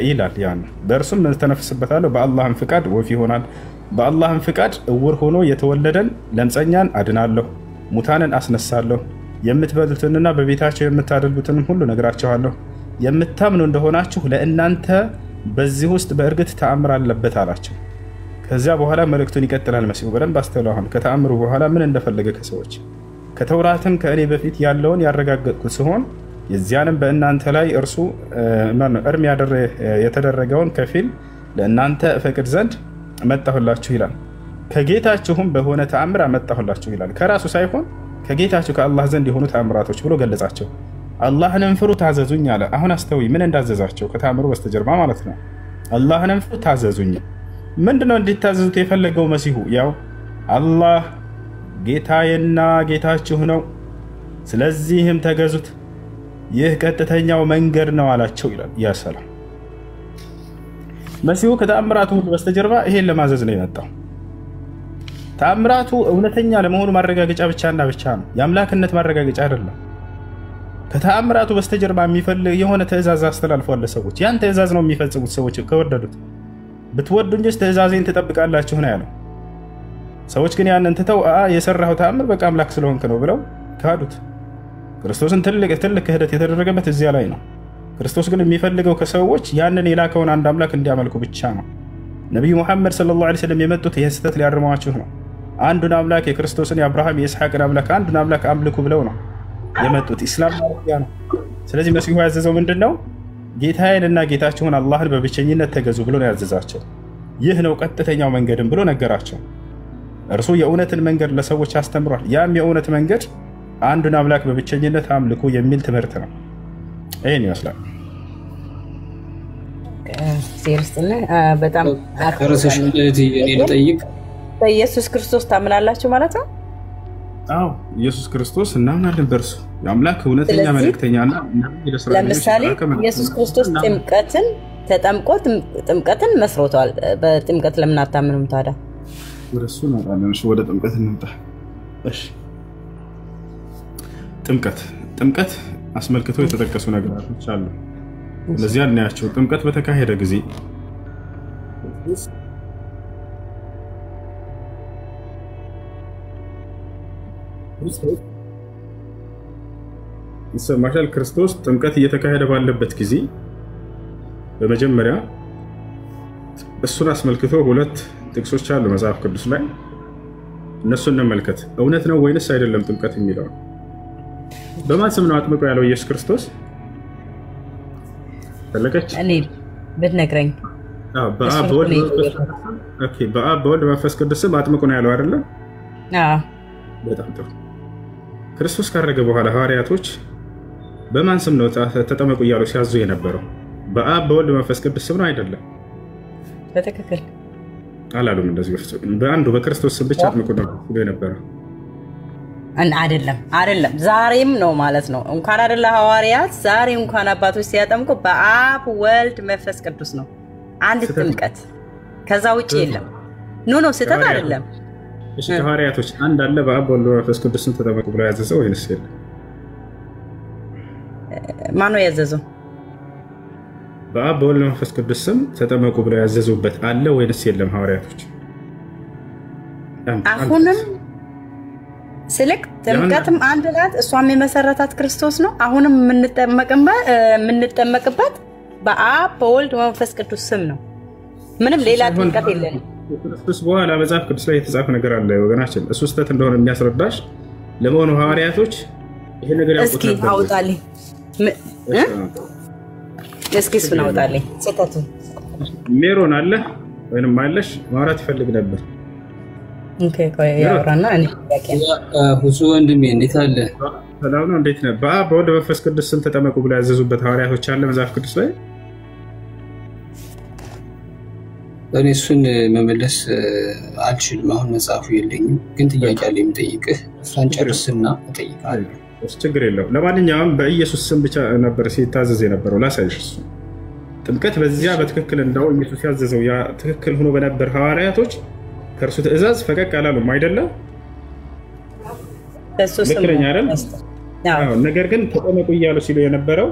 ይላል። ያን በእርሱም ተነፍስበታለሁ፣ በአላህም ፍቃድ ወፍ ይሆናል። በአላህም ፍቃድ እውር ሆኖ የተወለደን ለምጸኛን አድናለሁ፣ ሙታንን አስነሳለሁ፣ የምትበሉትንና በቤታቸው የምታደርጉትንም ሁሉ ነግራችኋለሁ። የምታምኑ እንደሆናችሁ ለእናንተ በዚህ ውስጥ በእርግጥ ተአምር አለበት አላቸው። ከዚያ በኋላ መልእክቱን ይቀጥላል መሲሁ። በደንብ አስተውለው። አሁን ከተአምሩ በኋላ ምን እንደፈለገ ከሰዎች ከተውራትም ከእኔ በፊት ያለውን ያረጋገጥኩት ሲሆን የዚያንም በእናንተ ላይ እርሱ እርም የተደረገውን ከፊል ለእናንተ እፈቅድ ዘንድ መጣሁላችሁ ይላል። ከጌታችሁም በሆነ ተአምር አመጣሁላችሁ ይላል። ከራሱ ሳይሆን ከጌታችሁ ከአላህ ዘንድ የሆኑ ተአምራቶች ብሎ ገለጻቸው። አላህንም ፍሩ ታዘዙኝ አለ። አሁን አስተውይ ምን እንዳዘዛቸው ከተአምሩ በስተጀርባ ማለት ነው። አላህንም ፍሩ ታዘዙኝ። ምንድነው እንዲታዘዙት የፈለገው መሲሁ? ያው አላህ ጌታዬና ጌታችሁ ነው፣ ስለዚህም ተገዙት፣ ይህ ቀጥተኛው መንገድ ነው አላቸው ይላል። ያ ሰላም መሲሁ ከተአምራቱ ሁሉ በስተጀርባ ይሄን ለማዘዝ ነው የመጣው። ተአምራቱ እውነተኛ ለመሆኑ ማረጋገጫ ብቻና ብቻ ነው፣ የአምላክነት ማረጋገጫ አይደለም። ከተአምራቱ በስተጀርባ የሚፈልግ የሆነ ትእዛዝ አስተላልፏል ለሰዎች። ያን ትእዛዝ ነው የሚፈጽሙት ሰዎች ከወደዱት። ብትወዱኝስ ትእዛዜን ትጠብቃላችሁ ነው ያለው። ሰዎች ግን ያንን ትተው የሰራው ተአምር በቃ አምላክ ስለሆንክ ነው ብለው ካዱት። ክርስቶስን ትልቅ ክህደት የተደረገበት እዚያ ላይ ነው። ክርስቶስ ግን የሚፈልገው ከሰዎች ያንን የላከውን አንድ አምላክ እንዲያመልኩ ብቻ ነው። ነቢዩ ሙሐመድ ሰለላሁ ዐለይሂ ወሰለም የመጡት ይህን ስህተት ሊያርሟችሁ ነው። አንዱን አምላክ የክርስቶስን የአብርሃም የኢስሐቅን አምላክ አንዱን አምላክ አምልኩ ብለው ነው የመጡት። ኢስላም ማለት ያ ነው። ስለዚህ መሲሁ ያዘዘው ምንድነው? ጌታዬንና ጌታችሁን አላህን በብቸኝነት ተገዙ ብሎ ነው ያዘዛቸው። ይህ ነው ቀጥተኛው መንገድም ብሎ ነገራቸው። እርሱ የእውነትን መንገድ ለሰዎች አስተምሯል። ያም የእውነት መንገድ አንዱን አምላክ በብቸኝነት አምልኩ የሚል ትምህርት ነው። ይሄን ይመስላል። በጣም በኢየሱስ ክርስቶስ ታምናላችሁ ማለት ነው? አዎ ኢየሱስ ክርስቶስ እናምናለን። በእርሱ የአምላክ እውነተኛ መልእክተኛና ለምሳሌ ኢየሱስ ክርስቶስ ጥምቀትን ተጠምቆ ጥምቀትን መስርቷል። በጥምቀት ለምን አታምኑም ታዲያ? ወደሱ ነው ወደ ጥምቀት እንምጣ። እሺ ጥምቀት አስመልክቶ የተጠቀሱ ነገሮች አሉ። እነዚያ እናያቸው። ጥምቀት በተካሄደ ጊዜ ይሰማሻል? ክርስቶስ ጥምቀት እየተካሄደ ባለበት ጊዜ በመጀመሪያ እሱን አስመልክቶ ሁለት ጥቅሶች አሉ መጽሐፍ ቅዱስ ላይ። እነሱን እንመልከት። እውነት ነው ወይንስ አይደለም ጥምቀት የሚለው? በማን ስም ነው አጥምቆ ያለው ኢየሱስ ክርስቶስ? ፈለገች እኔ ብትነግረኝ። በአብ በወልድ መንፈስ ቅዱስ ስም አጥምቆ ነው ያለው አይደለም? በጣም ጥሩ። ክርስቶስ ካረገ በኋላ ሐዋርያቶች በማን ስም ነው ተጠመቁ እያሉ ሲያዙ የነበረው? በአብ በወልድ መንፈስ ቅዱስ ስም ነው አይደለም? በትክክል አላሉም። እንደዚህ በአንዱ በክርስቶስ ስም ብቻ አጥምቁ ነው የነበረው። አይደለም ዛሬም ነው ማለት ነው። እንኳን አይደለ ሐዋርያት ዛሬ እንኳን አባቶች ሲያጠምቁ በአብ ወልድ መንፈስ ቅዱስ ነው አንድ ጥምቀት፣ ከዛ ውጪ የለም። ኖ ስህተት አይደለም። እሺ ሐዋርያቶች አንድ አለ በአብ ወልድ መንፈስ ቅዱስ ስም ተጠመቁ ብለው ያዘዘው ወይንስ የለም? ማን ነው ያዘዘው? በአብ በወልድ መንፈስ ቅዱስ ስም ተጠመቁ ብለው ያዘዙበት አለ ወይንስ የለም? ሐዋርያቶች አሁንም ስልክ ጥምቀትም አንድ ናት። እሷም የመሰረታት ክርስቶስ ነው። አሁንም የምንጠመቅበት በአብ በወልድ መንፈስ ቅዱስ ስም ነው። ምንም ሌላ ጥምቀት የለንም። ክርስቶስ በኋላ መጽሐፍ ቅዱስ ላይ የተጻፈ ነገር አለ ወገናችን። እሱ ስህተት እንደሆነ የሚያስረዳሽ ለመሆኑ ሐዋርያቶች ይሄ ነገር ያውቁት ነበር? እስኪ አውጣልኝ። እስኪ እሱን አውጣልኝ። ስህተቱ ሜሮን አለ ወይንም አለሽ? ማውራት ይፈልግ ነበር። ያወራና ሁሱ ወንድሜ እንዴት አለ? ሰላም ነው። እንዴት ነህ? በአብ በወልድ መንፈስ ቅዱስ ስም ተጠመቁ ብለው ያዘዙበት ሐዋርያቶች አለ መጽሐፍ ቅዱስ ላይ? እኔ እሱን መመለስ አልችልም። አሁን መጽሐፉ የለኝም፣ ግን ጥያቄ አለ የምጠይቅህ። እሷን ጨርስና እጠይቃለሁ። ችግር የለውም። ለማንኛውም በኢየሱስ ስም ብቻ ነበር ሲታዘዝ የነበረው። ላሳይሽ። እሱ ጥምቀት በዚያ በትክክል እንዳው ኢየሱስ ያዘዘው ያ ትክክል ሆኖ በነበር ሐዋርያቶች ከእርሱ ትእዛዝ ፈቀቅ አላሉም አይደለም? ልክለኛ አይደል? ነገር ግን ተጠመቁ እያሉ ሲሉ የነበረው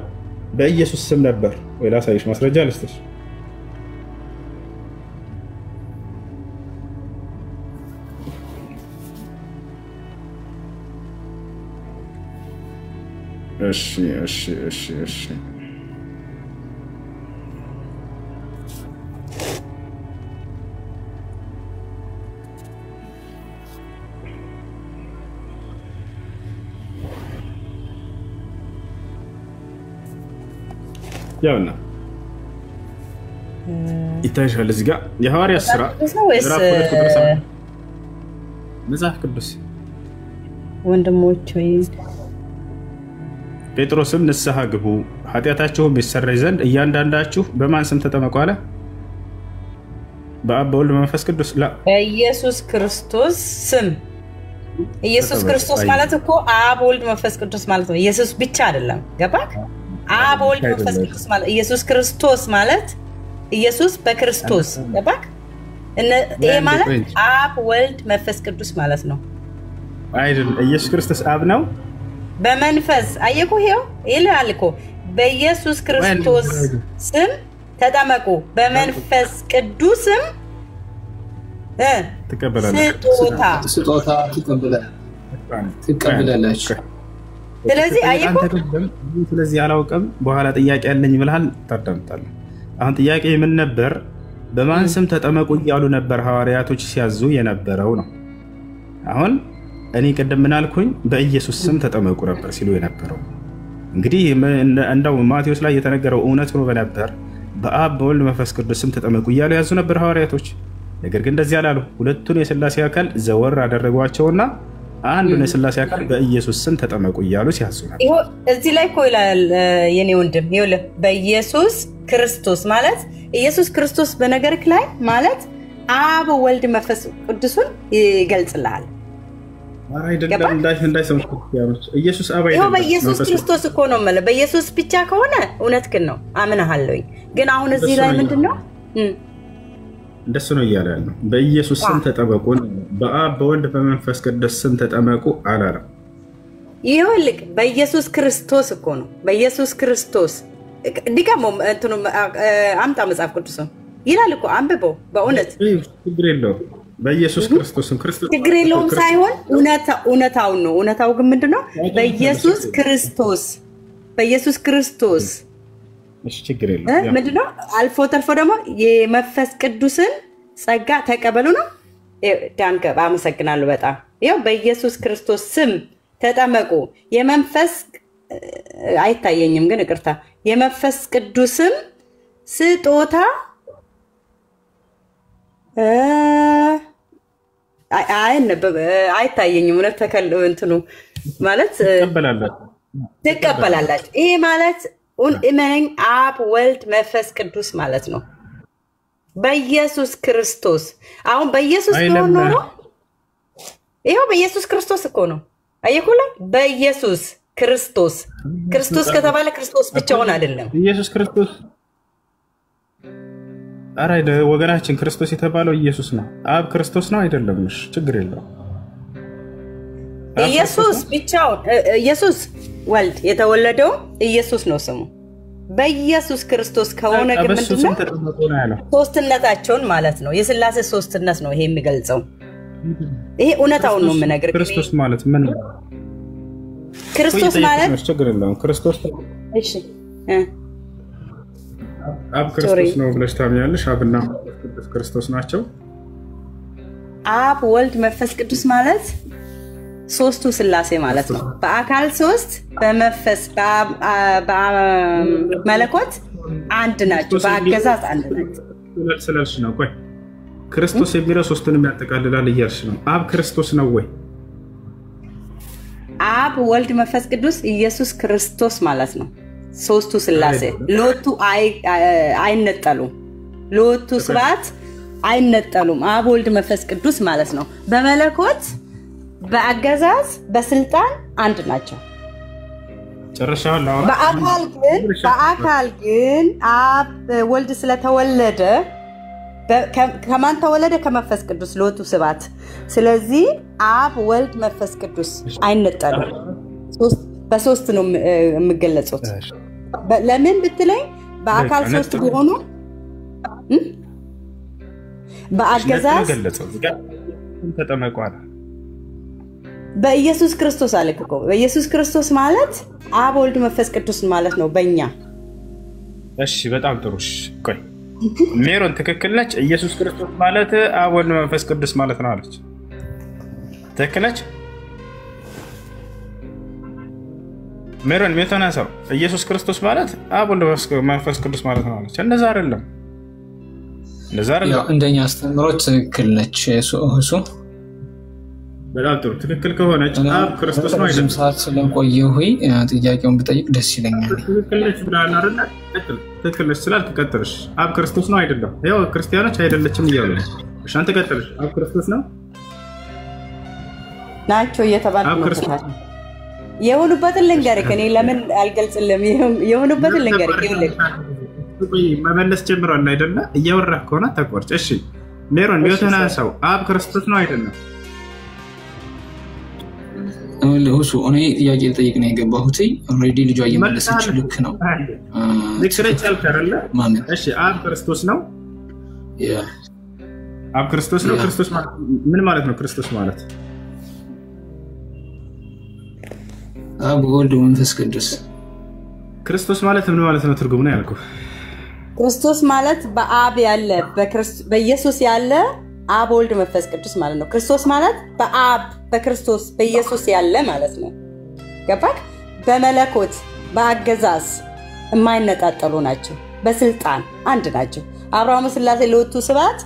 በኢየሱስ ስም ነበር ወይ? ላሳይሽ፣ ማስረጃ ልስጥሽ። እሺ ያውና ይታይሻል እዚህ ጋር የሐዋርያት ሥራ መጽሐፍ ቅዱስ ወንድሞች ወይ ጴጥሮስም ንስሐ ግቡ ኃጢአታችሁም ይሰረይ ዘንድ እያንዳንዳችሁ በማን ስም ተጠመቁ አለ? በአብ በወልድ በመንፈስ ቅዱስ በኢየሱስ ክርስቶስ ስም። ኢየሱስ ክርስቶስ ማለት እኮ አብ ወልድ መንፈስ ቅዱስ ማለት ነው። ኢየሱስ ብቻ አይደለም። ገባክ? አብ ወልድ መንፈስ ቅዱስ ማለት ኢየሱስ ክርስቶስ ማለት ኢየሱስ በክርስቶስ ገባክ? ይሄ ማለት አብ ወልድ መንፈስ ቅዱስ ማለት ነው አይደል? ኢየሱስ ክርስቶስ አብ ነው በመንፈስ አየኩ ይሄው ይላል እኮ በኢየሱስ ክርስቶስ ስም ተጠመቁ በመንፈስ ቅዱስም ስጦታ ትቀበላላችሁ። ስለዚህ አየኩ ስለዚህ አላውቅም በኋላ ጥያቄ ያለኝ ብለሃል ታዳምጣለህ። አሁን ጥያቄ ምን ነበር? በማን ስም ተጠመቁ እያሉ ነበር ሐዋርያቶች ሲያዙ የነበረው ነው። አሁን እኔ ቀደም ምን አልኩኝ? በኢየሱስ ስም ተጠመቁ ነበር ሲሉ የነበረው። እንግዲህ እንደው ማቴዎስ ላይ የተነገረው እውነት ሆኖ በነበር በአብ በወልድ መንፈስ ቅዱስ ስም ተጠመቁ እያሉ ያዙ ነበር ሐዋርያቶች። ነገር ግን እንደዚህ አላሉ። ሁለቱን የሥላሴ አካል ዘወር አደረጓቸውና አንዱን የሥላሴ አካል በኢየሱስ ስም ተጠመቁ እያሉ ሲያዙ ነበር። ይሄ እዚህ ላይ እኮ ይላል የኔ ወንድም ይኸውልህ በኢየሱስ ክርስቶስ ማለት ኢየሱስ ክርስቶስ በነገርክ ላይ ማለት አብ ወልድ መንፈስ ቅዱስን ይገልጽልሃል። ኢየሱስ አብ አይደለም። በኢየሱስ ክርስቶስ እኮ ነው ማለት በኢየሱስ ብቻ ከሆነ እውነትህን ነው አምናለሁኝ። ግን አሁን እዚህ ላይ ምንድነው እንደሱ ነው እያለ ያለው። በኢየሱስ ስም ተጠመቁ በአብ በወልድ በመንፈስ ቅዱስ ስም ተጠመቁ አላለም። ይኸውልህ በኢየሱስ ክርስቶስ እኮ ነው በኢየሱስ ክርስቶስ ዲጋሞ እንትኑ አምጣ መጽሐፍ ቅዱስ ይላል እኮ አንብበው። በእውነት ችግር የለውም በኢየሱስ ክርስቶስም ክርስቶስ ችግር የለውም ሳይሆን እውነታው ነው። እውነታው ግን ምንድነው? በኢየሱስ ክርስቶስ እሺ ችግር የለውም ምንድነው? አልፎ ተርፎ ደግሞ የመንፈስ ቅዱስን ጸጋ ተቀበሉ ነው። ዳንከ አመሰግናለሁ በጣም ይኸው በኢየሱስ ክርስቶስ ስም ተጠመቁ የመንፈስ አይታየኝም ግን ይቅርታ የመንፈስ ቅዱስም ስጦታ አይታየኝም እውነት ተከለው እንትኑ ማለት ትቀበላላችሁ። ይሄ ማለት እመነኝ አብ ወልድ መንፈስ ቅዱስ ማለት ነው። በኢየሱስ ክርስቶስ አሁን በኢየሱስ ነው ኖሮ ይሄው በኢየሱስ ክርስቶስ እኮ ነው አየኩላ በኢየሱስ ክርስቶስ ክርስቶስ ከተባለ ክርስቶስ ብቻውን አይደለም። ኢየሱስ ክርስቶስ አራይደ ወገናችን ክርስቶስ የተባለው ኢየሱስ ነው። አብ ክርስቶስ ነው አይደለም? እሺ ችግር የለውም። ኢየሱስ ብቻውን ኢየሱስ ወልድ የተወለደው ኢየሱስ ነው ስሙ። በኢየሱስ ክርስቶስ ከሆነ ግን ምንድነው ሶስትነታቸውን ማለት ነው። የሥላሴ ሶስትነት ነው ይሄ የሚገልጸው። ይሄ እውነታውን ነው የምነግርህ። ክርስቶስ ማለት ምን ነው? ክርስቶስ ማለት ችግር የለውም። ክርስቶስ እሺ አብ ክርስቶስ ነው ብለሽ ታምኛለሽ? አብና መንፈስ ቅዱስ ክርስቶስ ናቸው። አብ ወልድ መንፈስ ቅዱስ ማለት ሶስቱ ሥላሴ ማለት ነው። በአካል ሶስት በመንፈስ በመለኮት አንድ ናቸው። በአገዛዝ አንድ ናቸው ስለልሽ ነው። ቆይ ክርስቶስ የሚለው ሶስቱንም ያጠቃልላል እያልሽ ነው። አብ ክርስቶስ ነው ወይ? አብ ወልድ መንፈስ ቅዱስ ኢየሱስ ክርስቶስ ማለት ነው። ሶስቱ ሥላሴ ሎቱ አይነጠሉም። ሎቱ ስብሐት አይነጠሉም። አብ ወልድ መንፈስ ቅዱስ ማለት ነው። በመለኮት በአገዛዝ በስልጣን አንድ ናቸው። ጨርሻለሁ። በአካል ግን አብ ወልድ ስለተወለደ ከማን ተወለደ? ከመንፈስ ቅዱስ ሎቱ ስብሐት። ስለዚህ አብ ወልድ መንፈስ ቅዱስ አይነጠሉም። በሶስት ነው የሚገለጹት። ለምን ብትለኝ በአካል ሶስት ቢሆኑ በአገዛዝ ተጠመቁ አለ። በኢየሱስ ክርስቶስ አለክ እኮ በኢየሱስ ክርስቶስ ማለት አብ ወልድ መንፈስ ቅዱስ ማለት ነው በእኛ። እሺ በጣም ጥሩ። እሺ ቆይ ሜሮን ትክክል ነች። ኢየሱስ ክርስቶስ ማለት አብ ወልድ መንፈስ ቅዱስ ማለት ነው አለች። ትክክል ነች ሜሮን? የተናሰው ኢየሱስ ክርስቶስ ማለት አብ ወልድ መንፈስ ቅዱስ ማለት ነው አለች። እንደዛ አይደለም፣ እንደዛ አይደለም። እንደኛ አስተምሮት ትክክል ነች እሱ። በጣም ጥሩ። ትክክል ከሆነች አብ ክርስቶስ ነው አይደለም? ሰዓት ስለቆየሁ ጥያቄውን ብጠይቅ ደስ ይለኛል። ትክክል ነች ብለሃል አይደል? ትክክል ነች ስላልክ ቀጥልሽ። አብ ክርስቶስ ነው አይደለም? ያው ክርስቲያኖች አይደለችም እያሉ ነው። እሺ አንተ ቀጥልሽ። አብ ክርስቶስ ነው ናቸው እየተባልኩ ነው። የሆኑበትን ልንገርህ። እኔ ለምን አልገልጽልም? የሆኑበትን ልንገርህ። ይኸውልህ መመለስ ጀምሯል አይደለ? እያወራህ ከሆነ ተቆርጭ። እሺ ሜሮን የተናሰው አብ ክርስቶስ ነው አይደለም? ለሁሱ እኔ ጥያቄ ልጠይቅ ነው የገባሁት። ኦልሬዲ ልጇ እየመለሰች ልክ ነው። ልክ ነች ያልክ አይደለ? እሺ አብ ክርስቶስ ነው። አብ ክርስቶስ ነው። ክርስቶስ ማለት ምን ማለት ነው? ክርስቶስ ማለት አብ ወልድ መንፈስ ቅዱስ። ክርስቶስ ማለት ምን ማለት ነው? ትርጉሙ ነው ያልኩህ። ክርስቶስ ማለት በአብ ያለ በኢየሱስ ያለ አብ ወልድ መንፈስ ቅዱስ ማለት ነው። ክርስቶስ ማለት በአብ በክርስቶስ በኢየሱስ ያለ ማለት ነው። ገባክ? በመለኮት በአገዛዝ የማይነጣጠሉ ናቸው። በስልጣን አንድ ናቸው። አብርሃም ስላሴ ለወቱ ስብሐት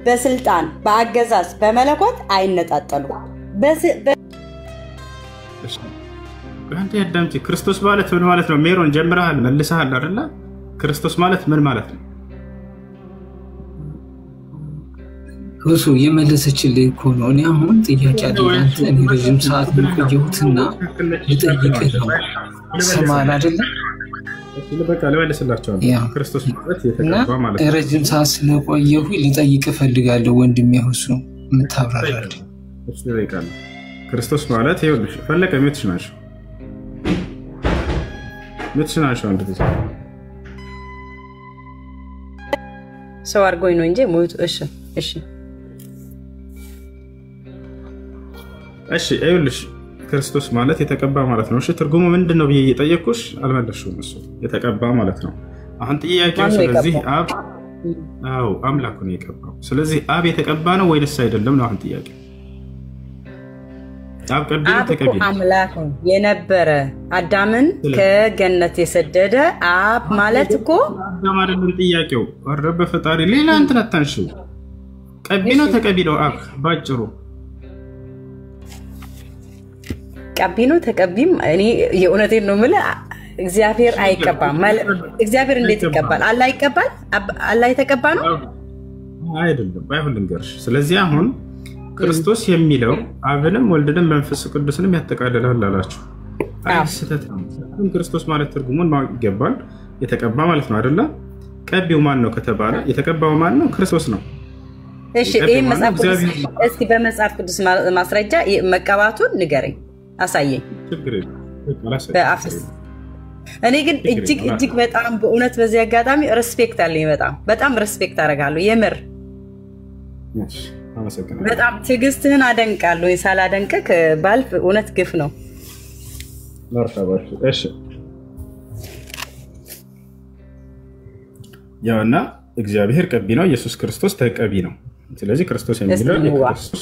በስልጣን በአገዛዝ በመለኮት አይነጣጠሉም። አንተ ያዳምጪ። ክርስቶስ ማለት ምን ማለት ነው? ሜሮን ጀምረሃል መልሰሃል አይደለ? ክርስቶስ ማለት ምን ማለት ነው? እሱ የመለሰችልኝ እኮ ነው። እኔ አሁን ጥያቄ አለኝ። እኔ ረጅም ሰዓት ቆየሁትና ልጠይቅህ ነው። ሰማል አይደለ? በቃ ልመልስላችኋለሁ። ክርስቶስ ማለት የተቀባ ማለት ነው። ረጅም ሰዓት ስለቆየሁ ልጠይቅህ እፈልጋለሁ ወንድሜ። እሱ የምታብራራልኝ እሱ ይጠይቃል። ክርስቶስ ማለት ይኸውልሽ ፈለቀ ምትሽ ናቸው አንድ ጊዜ ሰው አድርጎኝ ነው እንጂ ሞት። እሺ እሺ እሺ ይኸውልሽ ክርስቶስ ማለት የተቀባ ማለት ነው። እሺ ትርጉሙ ምንድነው ብዬ እየጠየቅኩሽ አልመለስሽውም። እሱ የተቀባ ማለት ነው። አሁን ጥያቄው ስለዚህ አብ አምላኩ ነው የቀባው። ስለዚህ አብ የተቀባ ነው ወይስ አይደለም ነው አሁን ጥያቄ። አብ ቀብቶ ተቀቢ አምላክ የነበረ አዳምን ከገነት የሰደደ አብ ማለት እኮ አዳም አይደለም ጥያቄው። ወረበ ፈጣሪ ሌላ እንትን አታንሺው። ቀቢ ነው ተቀቢ ነው አብ ባጭሩ። ቀቢ ነው ተቀቢም እኔ የእውነቴን ነው የምልህ። እግዚአብሔር አይቀባም። እግዚአብሔር እንዴት ይቀባል? አላህ ይቀባል? አላህ የተቀባ ነው አይደለም? ባይሆን ልንገርሽ። ስለዚህ አሁን ክርስቶስ የሚለው አብንም ወልድንም መንፈስ ቅዱስንም ያጠቃልላል አላችሁ። ስህተት ነው። ክርስቶስ ማለት ትርጉሙን ማወቅ ይገባል። የተቀባ ማለት ነው አይደለ? ቀቢው ማን ነው ከተባለ የተቀባው ማን ነው? ክርስቶስ ነው። እሺ ይሄ መጽሐፍ ቅዱስ እስኪ በመጽሐፍ ቅዱስ ማስረጃ መቀባቱን ንገረኝ፣ አሳየኝ። ችግር የለም በአፍስ እኔ ግን እጅግ በጣም በእውነት በዚህ አጋጣሚ ሬስፔክት አለኝ። በጣም ሬስፔክት አደርጋለሁ የምር በጣም ትዕግስትህን አደንቃለሁ። ሳላደንቅህ ባልፍ እውነት ግፍ ነው። እሺ ያውና እግዚአብሔር ቀቢ ነው፣ ኢየሱስ ክርስቶስ ተቀቢ ነው። ስለዚህ ክርስቶስ የሚለው ኢየሱስ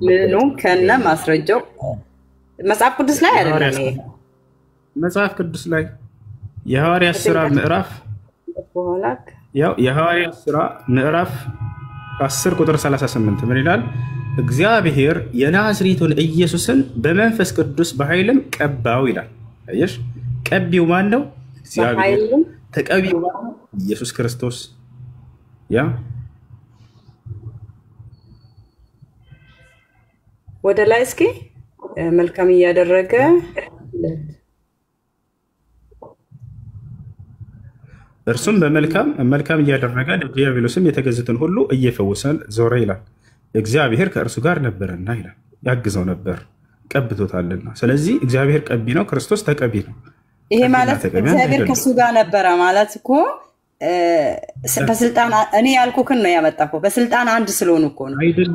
ምኑ ከነ ማስረጃው መጽሐፍ ቅዱስ ላይ አይደለም። መጽሐፍ ቅዱስ ላይ የሐዋርያት ሥራ ምዕራፍ የሐዋርያት ሥራ ምዕራፍ 10 ቁጥር 38 ምን ይላል? እግዚአብሔር የናዝሬቱን ኢየሱስን በመንፈስ ቅዱስ በኃይልም ቀባው ይላል። አየሽ፣ ቀቢው ማን ነው? እግዚአብሔር። ተቀቢው ማን ነው? ኢየሱስ ክርስቶስ። ያ ወደ ላይ እስኪ መልካም እያደረገ እርሱም በመልካም እያደረገ ለዲያብሎስም የተገዙትን ሁሉ እየፈወሰ ዞረ ይላል። እግዚአብሔር ከእርሱ ጋር ነበረና ይላል፣ ያግዘው ነበር ቀብቶታልና። ስለዚህ እግዚአብሔር ቀቢ ነው፣ ክርስቶስ ተቀቢ ነው። ይሄ ማለት እግዚአብሔር ከሱ ጋር ነበረ ማለት እኮ በስልጣን እኔ ያልኩህን ነው ያመጣው። በስልጣን አንድ ስለሆኑ እኮ ነው አይደል?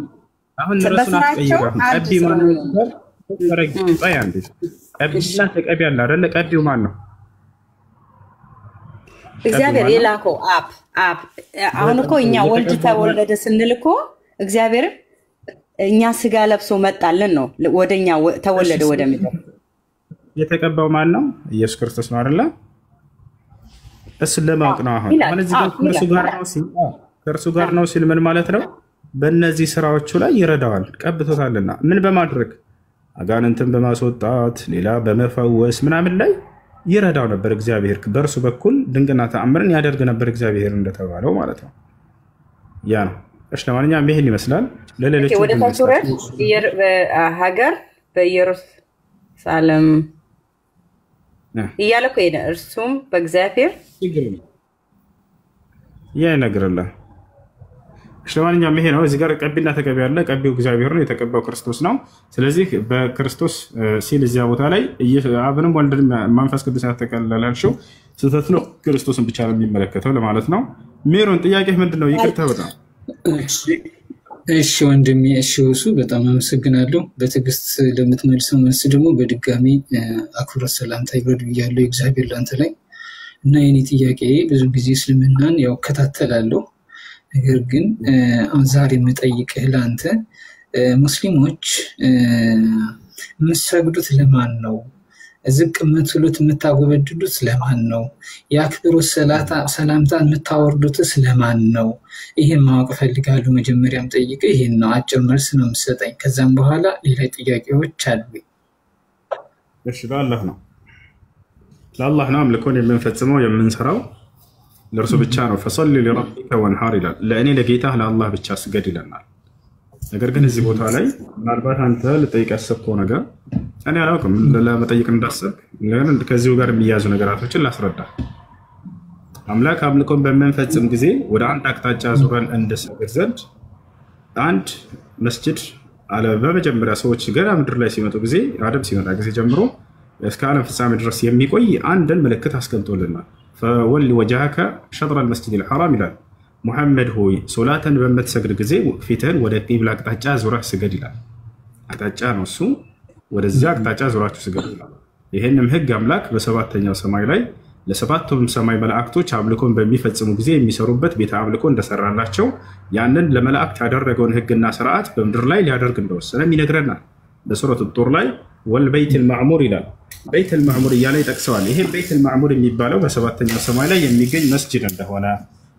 አሁን ረሱን አስቀይራ ቀቢ ማለት ቀቢና ተቀቢ አለ አይደለ? ቀቢው ማን ነው? እግዚአብሔር የላከው አብ። አሁን እኮ እኛ ወልድ ተወለደ ስንል እኮ እግዚአብሔር እኛ ስጋ ለብሶ መጣልን ነው፣ ወደኛ ተወለደ ወደ ምድር። የተቀባው ማን ነው? ኢየሱስ ክርስቶስ ነው አይደለ? እሱን ለማወቅ ነው። አሁን እዚህ ጋር ከእርሱ ጋር ነው ሲል ምን ማለት ነው? በእነዚህ ስራዎቹ ላይ ይረዳዋል፣ ቀብቶታልና። ምን በማድረግ አጋንንትን በማስወጣት ሌላ በመፈወስ ምናምን ላይ ይረዳው ነበር እግዚአብሔር። በእርሱ በኩል ድንቅና ተአምርን ያደርግ ነበር እግዚአብሔር እንደተባለው ማለት ነው። ያ ነው። እሺ ለማንኛውም ይሄን ይመስላል። ለሌሎች ወደ ታቹረት ሀገር በኢየሩሳሌም እያለ እኮ ሄደ። እርሱም በእግዚአብሔር ያ ይነግርልህ። እሺ ለማንኛውም ይሄ ነው። እዚህ ጋር ቀቢና ተቀቢ ያለ፣ ቀቢው እግዚአብሔር ነው፣ የተቀባው ክርስቶስ ነው። ስለዚህ በክርስቶስ ሲል እዚያ ቦታ ላይ አብንም ወልድንም መንፈስ ቅዱስ ያጠቃልላልሽው ስህተት ነው። ክርስቶስን ብቻ ነው የሚመለከተው ለማለት ነው። ሜሮን ጥያቄ ምንድነው? ይቅርታ በጣም እሺ ወንድሜ፣ እሺ እሱ በጣም አመሰግናለሁ። በትዕግስት ለምትመልሰው መልስ ደግሞ በድጋሚ አክብሮት ሰላምታ ይብረድ ብያለሁ እግዚአብሔር ላንተ ላይ እና የኔ ጥያቄ ብዙ ጊዜ እስልምናን ያው ከታተላለሁ። ነገር ግን ዛሬ የምጠይቅህ ለአንተ ሙስሊሞች የምትሰግዱት ለማን ነው? ዝቅ የምትሉት የምታጎበድዱት ለማን ነው? የአክብሮት ሰላምታ የምታወርዱትስ ለማን ነው? ይህን ማወቅ እፈልጋለሁ። መጀመሪያም ጠይቅህ ይህን ነው። አጭር መልስ ነው የምትሰጠኝ። ከዛም በኋላ ሌላ ጥያቄዎች አሉ። እሺ ለአላህ ነው፣ ለአላህ ነው አምልኮን የምንፈጽመው የምንሰራው ለእርሱ ብቻ ነው። ፈሰሊ ሊረቢከ ወንሐር ይላል። ለእኔ ለጌታ ለአላህ ብቻ ስገድ ይለናል። ነገር ግን እዚህ ቦታ ላይ ምናልባት አንተ ልጠይቅ ያሰብከው ነገር እኔ አላውቅም፣ ለመጠየቅ እንዳሰብክ ከዚሁ ጋር የሚያዙ ነገራቶችን ላስረዳ። አምላክ አምልኮን በምንፈጽም ጊዜ ወደ አንድ አቅጣጫ ዙረን እንድንሰግድ ዘንድ አንድ መስጅድ አለ። በመጀመሪያ ሰዎች ገና ምድር ላይ ሲመጡ ጊዜ አደም ሲመጣ ጊዜ ጀምሮ እስከ ዓለም ፍጻሜ ድረስ የሚቆይ አንድን ምልክት አስቀምጦልናል። ፈወሊ ወጀሀከ ሸጥረ አልመስጂድ አልሐራም ይላል። ሙሐመድ ሆይ ሶላትን በምትሰግድ ጊዜ ፊትህን ወደ ቂብላ አቅጣጫ ዙረህ ስገድ ይላል። አቅጣጫ ነው እሱ፣ ወደዚያ አቅጣጫ ዙራችሁ ስገድ ይላል። ይህንም ህግ አምላክ በሰባተኛው ሰማይ ላይ ለሰባቱም ሰማይ መላእክቶች አምልኮን በሚፈጽሙ ጊዜ የሚሰሩበት ቤተ አምልኮ እንደሰራላቸው ያንን ለመላእክት ያደረገውን ህግና ስርዓት በምድር ላይ ሊያደርግ እንደወሰነም ይነግረናል። በሱረቱ ጡር ላይ ወልበይት ልማዕሙር ይላል። በይት ልማዕሙር እያለ ይጠቅሰዋል። ይሄ በይት ልማዕሙር የሚባለው በሰባተኛው ሰማይ ላይ የሚገኝ መስጅድ እንደሆነ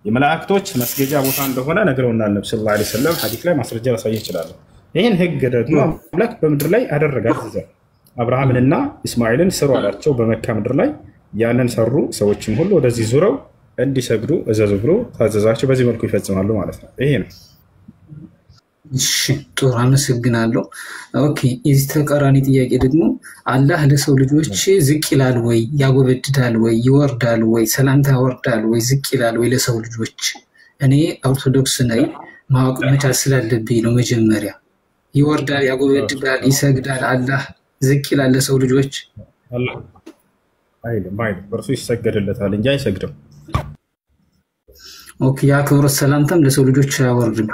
የመላእክቶች መስገጃ ቦታ እንደሆነ ነግረውናል። ነብዩ ሰለላሁ ዐለይሂ ወሰለም ሐዲስ ላይ ማስረጃ ላሳይ ይችላል። ይህን ህግ ደግሞ አምላክ በምድር ላይ አደረጋት። አብርሃምንና ኢስማኤልን ስሩ አላቸው በመካ ምድር ላይ። ያንን ሰሩ። ሰዎችም ሁሉ ወደዚህ ዙረው እንዲሰግዱ እዘዙ ብሎ ታዘዛቸው። በዚህ መልኩ ይፈጽማሉ ማለት ነው። ይሄ ነው። እሺ ጥሩ አመሰግናለሁ። ኦኬ የዚህ ተቃራኒ ጥያቄ ደግሞ አላህ ለሰው ልጆች ዝቅ ይላል ወይ ያጎበድዳል ወይ ይወርዳል ወይ ሰላምታ ያወርዳል ወይ ዝቅ ይላል ወይ ለሰው ልጆች? እኔ ኦርቶዶክስ ነኝ፣ ማወቅ መቻል ስላለብኝ ነው። መጀመሪያ ይወርዳል፣ ያጎበድዳል፣ ይሰግዳል፣ አላህ ዝቅ ይላል ለሰው ልጆች? አይልም። በእርሱ ይሰገድለታል እንጂ አይሰግድም። ኦኬ የአክብሮት ሰላምታም ለሰው ልጆች አያወርድም?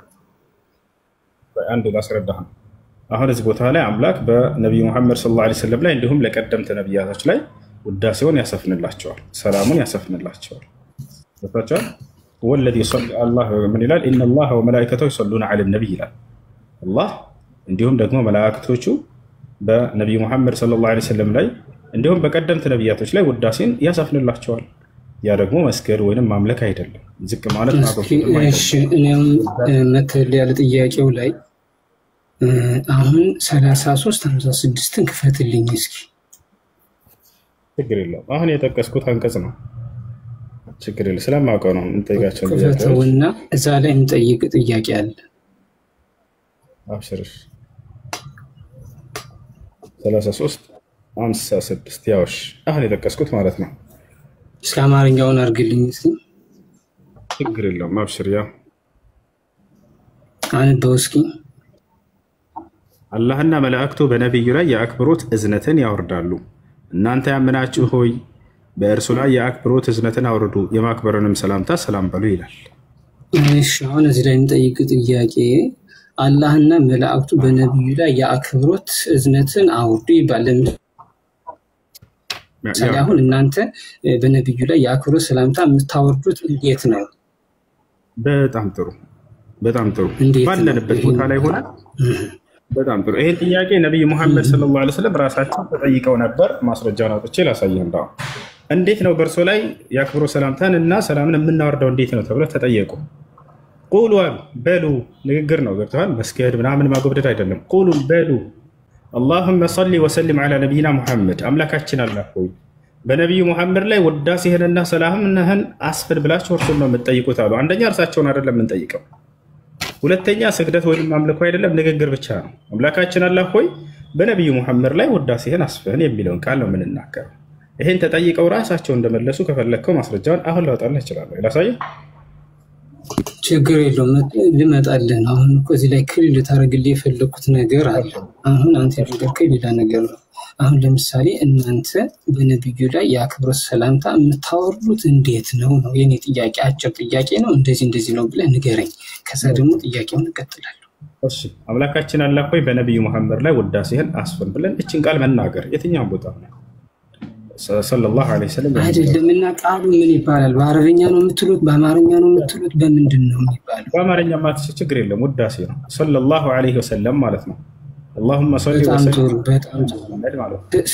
አንድ ላስረዳህ። አሁን እዚህ ቦታ ላይ አምላክ በነቢዩ ሙሐመድ ሰለላሁ ዐለይሂ ወሰለም ላይ እንዲሁም ለቀደምት ነቢያቶች ላይ ውዳሴውን ያሰፍንላቸዋል፣ ሰላሙን ያሰፍንላቸዋል። ወጣቻል ወለዲ ሰለ አላህ ምን ይላል? ኢነላህ ወመላኢከተሁ ይሰሉና ዐለ ነቢይ ይላል። አላህ እንዲሁም ደግሞ መላእክቶቹ በነቢዩ ሙሐመድ ሰለላሁ ዐለይሂ ወሰለም ላይ እንዲሁም በቀደምት ነቢያቶች ላይ ውዳሴን ያሰፍንላቸዋል። ያ ደግሞ መስገድ ወይንም ማምለክ አይደለም፣ ዝቅ ማለት ነው። እሺ እኔም መተል ያለ ጥያቄው ላይ አሁን 33:56ን ክፈትልኝ እስኪ። ችግር የለውም። አሁን የጠቀስኩት አንቀጽ ነው። ችግር የለም። ስለማውቀው ነው እንጠይቃቸው። ክፈተውና እዛ ላይ እንጠይቅ ጥያቄ አለ። አብሽርሽ 33:56 ያውሽ አሁን የጠቀስኩት ማለት ነው። እስከ አማርኛውን አድርግልኝ እስኪ። ችግር የለውም። አብሽር ያው አንበው እስኪ። አላህና መላእክቱ በነቢዩ ላይ የአክብሮት እዝነትን ያወርዳሉ። እናንተ ያመናችሁ ሆይ በእርሱ ላይ የአክብሮት እዝነትን አውርዱ፣ የማክበርንም ሰላምታ ሰላም በሉ ይላል። እሺ አሁን እዚህ ላይ እንጠይቅ ጥያቄ አላህና መላእክቱ በነቢዩ ላይ የአክብሮት እዝነትን አውርዱ ይባላል። ለምሳሌ አሁን እናንተ በነብዩ ላይ የአክብሮት ሰላምታ የምታወርዱት እንዴት ነው? በጣም ጥሩ ባለንበት ቦታ ላይ ሆነ በጣም ጥሩ። ይሄን ጥያቄ ነብዩ መሐመድ ሰለላሁ ዐለይሂ ወሰለም ራሳቸው ተጠይቀው ነበር። ማስረጃውን አውጥቼ ላሳየህ። እንዳው እንዴት ነው በእርሶ ላይ የአክብሮት ሰላምታን እና ሰላምን የምናወርደው እንዴት ነው ተብለው ተጠየቁ። ቁሉ በሉ ንግግር ነው ገብተዋል። መስገድ ምናምን ማጎብደድ አይደለም። ቁሉ በሉ اللهم صل وسلم على نبينا محمد አምላካችን አላህ ሆይ በነብዩ መሐመድ ላይ ውዳሴህንና ሰላምህን አስፍን ብላችሁ እርሱን ነው የምትጠይቁት አሉ። አንደኛ እርሳቸውን አይደለም የምንጠይቀው፣ ሁለተኛ ስግደት ወይም ማምለኩ አይደለም ንግግር ብቻ ነው። አምላካችን አላህ ሆይ በነብዩ መሐመድ ላይ ውዳሴህን አስፍን የሚለውን ቃል ነው የምንናገረው። ይሄን ተጠይቀው ራሳቸው እንደመለሱ ከፈለከው ማስረጃውን አሁን ላውጣልህ እችላለሁ። ላሳየህ ችግር የለውም ልመጣልህ ነው። አሁን እኮ እዚህ ላይ ክሊል ልታደርግልኝ የፈለኩት ነገር አለ። አሁን አንተ ያደረግከው ሌላ ነገር ነው። አሁን ለምሳሌ እናንተ በነብዩ ላይ የአክብሮት ሰላምታ የምታወርዱት እንዴት ነው ነው የኔ ጥያቄ። አጭር ጥያቄ ነው። እንደዚህ ነው ብለህ ንገረኝ። ከዛ ደግሞ ጥያቄውን እንቀጥላለን። እሺ አምላካችን አላህ ሆይ በነብዩ መሐመድ ላይ ውዳሴህን አስፍን ብለን እቺን ቃል መናገር የትኛው ቦታ ነው? ሰለላሁ ዐለይሂ ወሰለም አይደለም እና ቃሉ ምን ይባላል? በአረብኛ ነው የምትሉት? በአማርኛ ነው የምትሉት? በምንድን ነው የሚባለው? በአማርኛ ማለት ችግር የለም ውዳሴ ነው። ሰለላሁ ዐለይሂ ወሰለም ማለት ነው። اللهم صل وسلم በጣም ጥሩ።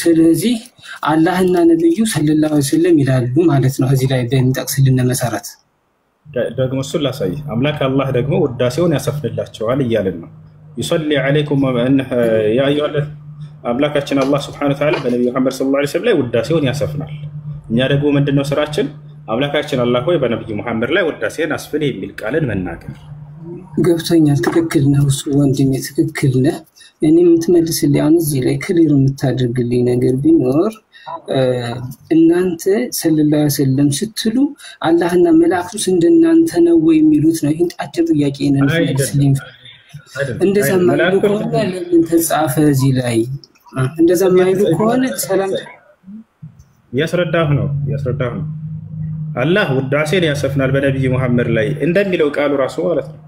ስለዚህ አላህና ነብዩ ሰለላሁ ዐለይሂ ወሰለም ይላሉ ማለት ነው። እዚህ ላይ በሚጠቅስልን መሰረት ደግሞ እሱን ላሳይህ። አምላክ አላህ ደግሞ ውዳሴውን ያሰፍንላቸዋል እያልን ነው። ይصلي عليكم يا ايها አምላካችን አላህ ሱብሓነሁ ወተዓላ በነብዩ መሐመድ ሰለላሁ ዐለይሂ ወሰለም ላይ ውዳሴውን ያሰፍናል። እኛ ደግሞ ምንድነው ስራችን? አምላካችን አላህ ሆይ በነብዩ መሐመድ ላይ ውዳሴን አስፍን የሚል ቃልን መናገር። ገብቶኛል። ትክክል ነው እሱ ወንድሜ፣ ትክክል ነህ። እኔ የምትመልስልኝ አሁን እዚህ ላይ ክሊር የምታደርግልኝ ነገር ቢኖር እናንተ ሰለላሁ ዐለይሂ ወሰለም ስትሉ አላህና መላእክቱስ እንደናንተ ነው ወይ የሚሉት ነው። ይሄን አጭር ጥያቄ ነው መልስልኝ። እንደዛ ማለት ከሆነ ለምን ተጻፈ እዚህ ላይ? እንደዛ ማለት ከሆነ ሰላም ያስረዳህ ነው። አላህ ውዳሴን ያሰፍናል በነብዩ መሐመድ ላይ እንደሚለው ቃሉ ራሱ ማለት ነው።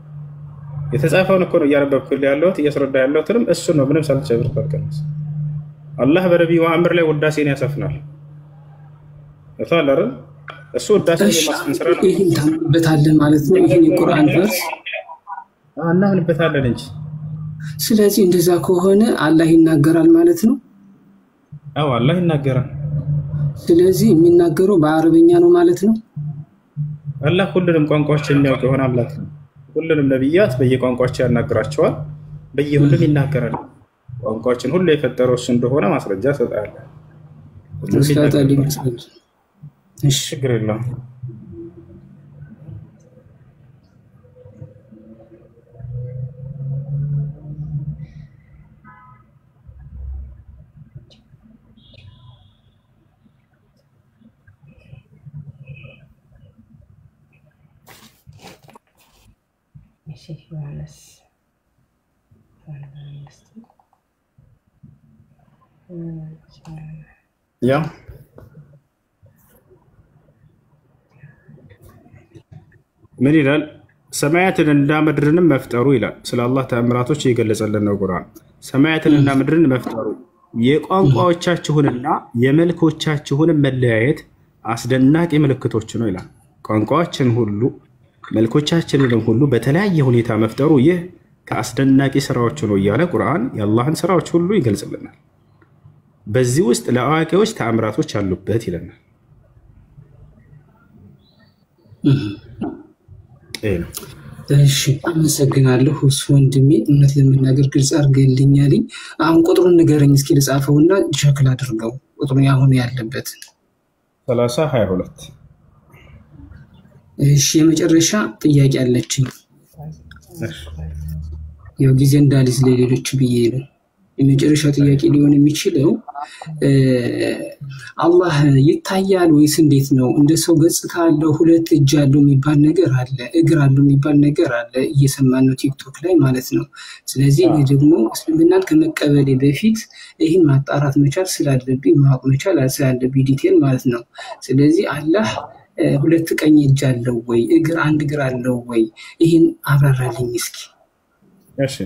የተጻፈውን እኮ ነው እያነበብኩልህ ያለሁት እያስረዳ ያለሁትንም እሱ ነው። ምንም ሳልጨምር ካልቀነስ አላህ በነብዩ መሐመድ ላይ ውዳሴን ያሰፍናል። ታላረ እሱ ውዳሴን የማስፈን ስራ ነው። ይሄን ታምበታለህ ማለት ነው። ይሄን የቁርአን ቨርስ እናምንበታለን እንጂ። ስለዚህ እንደዛ ከሆነ አላህ ይናገራል ማለት ነው። አዎ አላህ ይናገራል። ስለዚህ የሚናገረው በአረብኛ ነው ማለት ነው። አላህ ሁሉንም ቋንቋዎች የሚያውቅ የሆነ አምላክ ነው። ሁሉንም ነብያት በየቋንቋቸው ያናገራቸዋል፣ በየሁሉም ይናገራል። ቋንቋዎችን ሁሉ የፈጠረው እሱ እንደሆነ ማስረጃ ሰጣለ። እሺ ችግር የለውም። ያ ምን ይላል? ሰማያትንና ምድርንም መፍጠሩ ይላል። ስለ አላህ ተአምራቶች እየገለጸልን ነው ቁርአን። ሰማያትንና ምድርን መፍጠሩ የቋንቋዎቻችሁንና የመልኮቻችሁን መለያየት አስደናቂ ምልክቶች ነው ይላል። ቋንቋዎችን ሁሉ መልኮቻችንን ሁሉ በተለያየ ሁኔታ መፍጠሩ ይህ ከአስደናቂ ስራዎች ነው እያለ ቁርአን የአላህን ስራዎች ሁሉ ይገልጽልናል። በዚህ ውስጥ ለአዋቂዎች ተአምራቶች አሉበት ይለናል። እሺ አመሰግናለሁ ወንድሜ። እውነት ለመናገር ግልጽ አድርገልኛል። አሁን ቁጥሩን ንገረኝ እስኪ ልጻፈውና ሸክል አድርገው ቁጥሩን አሁን ያለበት 3022 እሺ የመጨረሻ ጥያቄ አለችኝ። ያው ጊዜ እንዳልይዝ ለሌሎች ብዬ ነው። የመጨረሻ ጥያቄ ሊሆን የሚችለው አላህ ይታያል ወይስ እንዴት ነው? እንደ ሰው ገጽታ አለው፣ ሁለት እጅ አለው የሚባል ነገር አለ፣ እግር አለው የሚባል ነገር አለ። እየሰማን ነው ቲክቶክ ላይ ማለት ነው። ስለዚህ እኔ ደግሞ እስልምናን ከመቀበሌ በፊት ይህን ማጣራት መቻል ስላለብኝ ማወቅ መቻል ስላለብኝ ዲቴል ማለት ነው። ስለዚህ አላህ ሁለት ቀኝ እጅ አለው ወይ አንድ እግር አለው ወይ? ይህን አብራራልኝ እስኪ። እሺ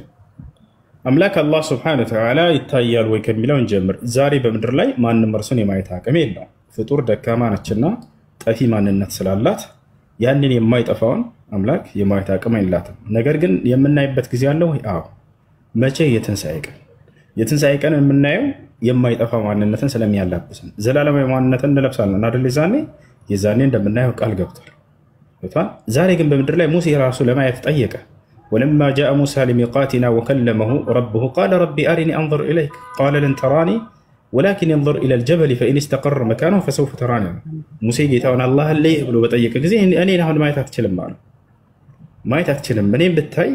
አምላክ አላህ ሱብሓነሁ ወተዓላ ይታያል ወይ ከሚለው እንጀምር። ዛሬ በምድር ላይ ማንም እርሱን የማየት አቅም የለውም። ፍጡር ደካማ ነችና ጠፊ ማንነት ስላላት ያንን የማይጠፋውን አምላክ የማየት አቅም የላትም። ነገር ግን የምናይበት ጊዜ አለ ወይ? አዎ። መቼ? የትንሣኤ ቀን። የትንሣኤ ቀን የምናየው የማይጠፋ ማንነትን ስለሚያላብስን ዘላለማዊ ማንነትን እንለብሳለን አይደል? የዛኔ እንደምናየው ቃል ገብቷል። ዛሬ ግን በምድር ላይ ሙሴ ራሱ ለማየት ጠየቀ። ወለማ ጃአ ሙሳ ሊሚቃቲና ወከለመሁ ረብሁ ቃለ ረቢ አሪኒ አንظር ኢለይክ ቃለ ለን ተራኒ ወላኪን እንظር ኢለል ጀበል ፈኢን ስተቀረ መካነሁ ፈሰውፈ ተራኒ። ሙሴ ጌታውን አላህን ለይህ ብሎ በጠየቀ ጊዜ እኔን አሁን ማየት አትችልም አለው። ማየት አትችልም፣ እኔም ብታይ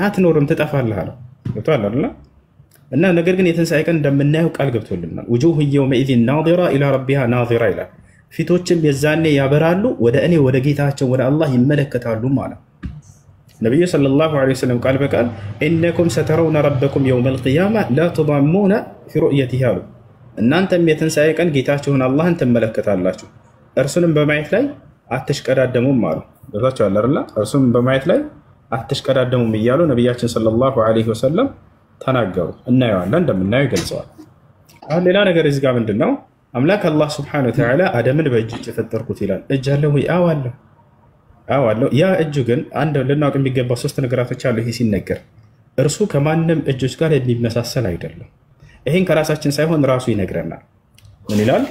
አትኖርም፣ ትጠፋለህ አለው። እና ነገር ግን የትንሣኤ ቀን እንደምናየው ቃል ገብቶልናል። ውጁህ የውመኢዚን ናዚራ ኢላ ረቢሃ ናዚራ ይላል። ፊቶችም የዛኔ ያበራሉ፣ ወደ እኔ ወደ ጌታቸው ወደ አላህ ይመለከታሉ ማለት። ነቢዩ ሰለላሁ ዐለይሂ ወሰለም ቃል በቃል ኢነኩም ሰተረውነ ረበኩም የውመል ቂያማ ላ ቱዳሙነ ፊ ሩእየቲሂ አሉ። እናንተም የትንሣኤ ቀን ጌታችሁን አላህን ትመለከታላችሁ፣ እርሱንም በማየት ላይ አትሽቀዳደሙም አሉ። በዛቸው አላህ እርሱንም በማየት ላይ አትሽቀዳደሙም እያሉ ነቢያችን ሰለላሁ ዐለይሂ ወሰለም ተናገሩ። እናየዋለን፣ እንደምናየው ይገልጸዋል። አሁን ሌላ ነገር እዚህ ጋር ምንድን ነው? አምላክ አላህ ሱብሓነሁ ወተዓላ አደምን በእጅ የፈጠርኩት ይላል። እጅ አለው ወይ? አዎ አለው። አዎ አለው። ያ እጁ ግን አንድ ልናውቅ የሚገባው 3 ነገራቶች አሉ። ይሄ ሲነገር እርሱ ከማንም እጆች ጋር የሚመሳሰል አይደለም። ይሄን ከራሳችን ሳይሆን ራሱ ይነግረናል። ምን ይላል?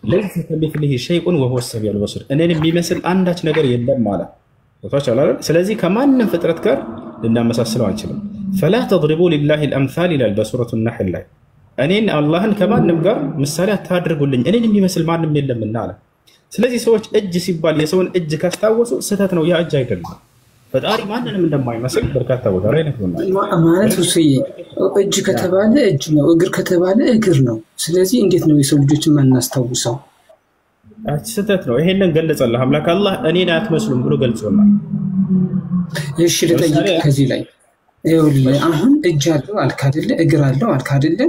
ለይሰ ከሚስሊሂ ሸይኡን ወሁወ ሰሚዑል በሲር፣ እኔን የሚመስል አንዳች ነገር የለም ማለት ነው። ስለዚህ ከማንም ፍጥረት ጋር ልናመሳስለው አንችልም። ፈላ ተድሪቡ ሊላሂ አልአምሳል ይላል በሱረቱ ነሕል ላይ። እኔን አላህን ከማንም ጋር ምሳሌ አታድርጉልኝ፣ እኔን የሚመስል ማንም የለምና አለ። ስለዚህ ሰዎች እጅ ሲባል የሰውን እጅ ካስታወሱ ስህተት ነው። ያ እጅ አይደለም። ፈጣሪ ማንንም እንደማይመስል በርካታ ቦታ ላይ ነግሮናል። ማለት እጅ ከተባለ እጅ ነው፣ እግር ከተባለ እግር ነው። ስለዚህ እንዴት ነው የሰው ልጆችን ማናስታውሰው? ስህተት ነው። ይሄንን ገለጸልህ አምላክ አላህ እኔን አትመስሉም ብሎ ገልጾናል። እሺ ልጠይቅ ከዚህ ላይ አሁን እጅ አለው አልክ አይደለ? እግር አለው አልክ አይደለ?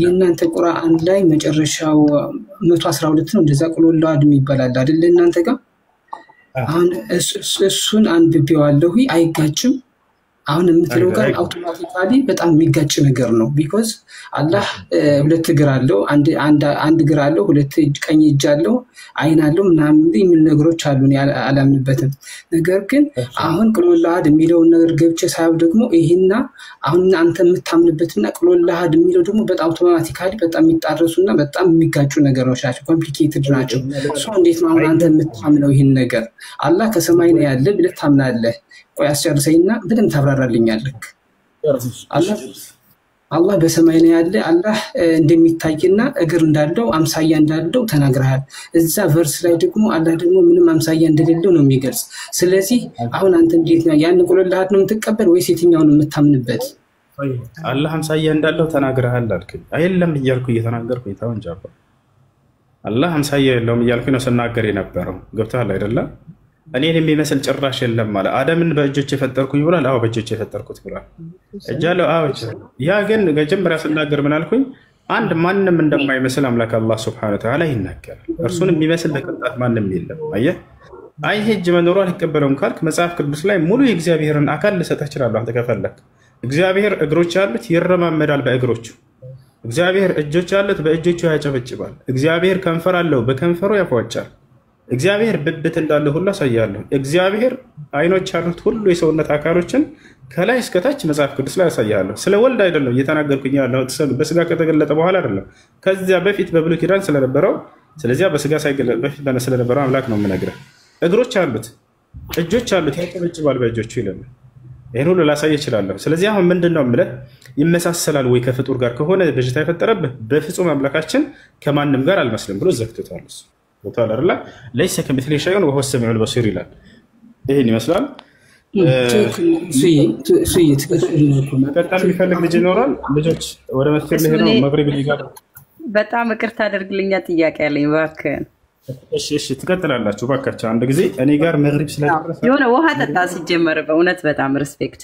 የእናንተ ቁርአን ላይ መጨረሻው 112 ነው እንደዛ ቁል ወላድ ይባላል አይደለ? እናንተ ጋር አሁን እሱን አንብቤዋለሁ። አይጋጭም? አሁን የምትለው ጋር አውቶማቲካሊ በጣም የሚጋጭ ነገር ነው። ቢኮዝ አላህ 2 እግር አለው፣ አንድ እግር አለው፣ 2 ቀኝ እጅ አለው፣ አይን አለው ምናምን የሚሉ ነገሮች አሉ። አላምንበትም። ነገር ግን አሁን ቁል ወላድ የሚለውን ነገር ገብቼ ሳይው ደግሞ ይሄና አሁን አንተ የምታምንበትና ቁል ወላድ የሚለው ደግሞ በጣም አውቶማቲካሊ በጣም የሚጣረሱና በጣም የሚጋጩ ነገሮች ናቸው። ኮምፕሊኬትድ ናቸው። ሶ እንዴት ነው አሁን አንተ የምታምነው ይሄን ነገር? አላህ ከሰማይ ነው ያለ ብለህ ታምናለህ? ቆይ አስጨርሰኝና በደንብ ታብራራልኛለህ። አላህ በሰማይ ነው ያለ፣ አላህ እንደሚታይና እግር እንዳለው አምሳያ እንዳለው ተናግረሃል። እዛ ቨርስ ላይ ደግሞ አላህ ደግሞ ምንም አምሳያ እንደሌለው ነው የሚገልጽ። ስለዚህ አሁን አንተ እንዴት ነው ያን ቁል ወላድ ነው የምትቀበል ወይስ የትኛውን የምታምንበት? አላህ አምሳያ እንዳለው ተናግረሃል አልከኝ። አይደለም እያልኩ እየተናገርኩ ይታወን ጃባ አላህ አምሳያ የለውም እያልኩ ነው ስናገር የነበረው። ገብቶሃል አይደለም? እኔን የሚመስል ጭራሽ የለም ማለት አደምን በእጆች የፈጠርኩኝ ብሏል። አዎ በእጆች የፈጠርኩት ብሏል። እጃለው አዎ እጃለው። ያ ግን መጀመሪያ ስናገር ምን አልኩኝ? አንድ ማንም እንደማይመስል አምላክ አላህ ሱብሓነሁ ወተዓላ ይናገራል። እርሱን የሚመስል በቅንጣት ማንም የለም። አየህ፣ አይ እጅ መኖሩ አልቀበለውም ካልክ መጽሐፍ ቅዱስ ላይ ሙሉ የእግዚአብሔርን አካል ልሰጥህ እችላለሁ አንተ ከፈለክ። እግዚአብሔር እግሮች አሉት፣ ይረማመዳል በእግሮቹ። እግዚአብሔር እጆች አሉት፣ በእጆቹ ያጨበጭባል። እግዚአብሔር ከንፈር አለው፣ በከንፈሩ ያፏጫል። እግዚአብሔር ብብት እንዳለ ሁሉ አሳያለሁ። እግዚአብሔር አይኖች አሉት፣ ሁሉ የሰውነት አካሎችን ከላይ እስከታች መጽሐፍ ቅዱስ ላይ አሳያለሁ። ስለ ወልድ አይደለም እየተናገርኩኝ ያለው፣ በስጋ ከተገለጠ በኋላ አይደለም፣ ከዚያ በፊት በብሉይ ኪዳን ስለነበረው፣ ስለዚያ በስጋ ሳይገለጥ በፊት ስለነበረው አምላክ ነው የምነግርህ። እግሮች አሉት፣ እጆች አሉት፣ ያጨበጭባል በእጆቹ ይላል። ይህን ሁሉ ላሳይ እችላለሁ። ስለዚህ አሁን ምንድን ነው የምልህ? ይመሳሰላል ወይ ከፍጡር ጋር ከሆነ በሽታ የፈጠረብህ? በፍጹም አምላካችን ከማንም ጋር አልመስልም ብሎ ዘግቶታል። ቦታው አይደለ? ለይሰ ከሚስሊሂ ሸይኡን ወሁወ ሰሚዑል በሲር ይላል። ይሄን ይመስላል። መቀጠል የሚፈልግ ልጅ ይኖራል? ልጆች ወደ መስጊድ ላይ ነው መግሪብ ሊጋር። በጣም ይቅርታ አድርግልኛ፣ ጥያቄ አለኝ እባክህን። እሺ ትቀጥላላችሁ እባካችሁ። አንድ ጊዜ እኔ ጋር መግሪብ ስለደረሰ የሆነ ውሃ ጠጣ። ሲጀመር በእውነት በጣም ሪስፔክት።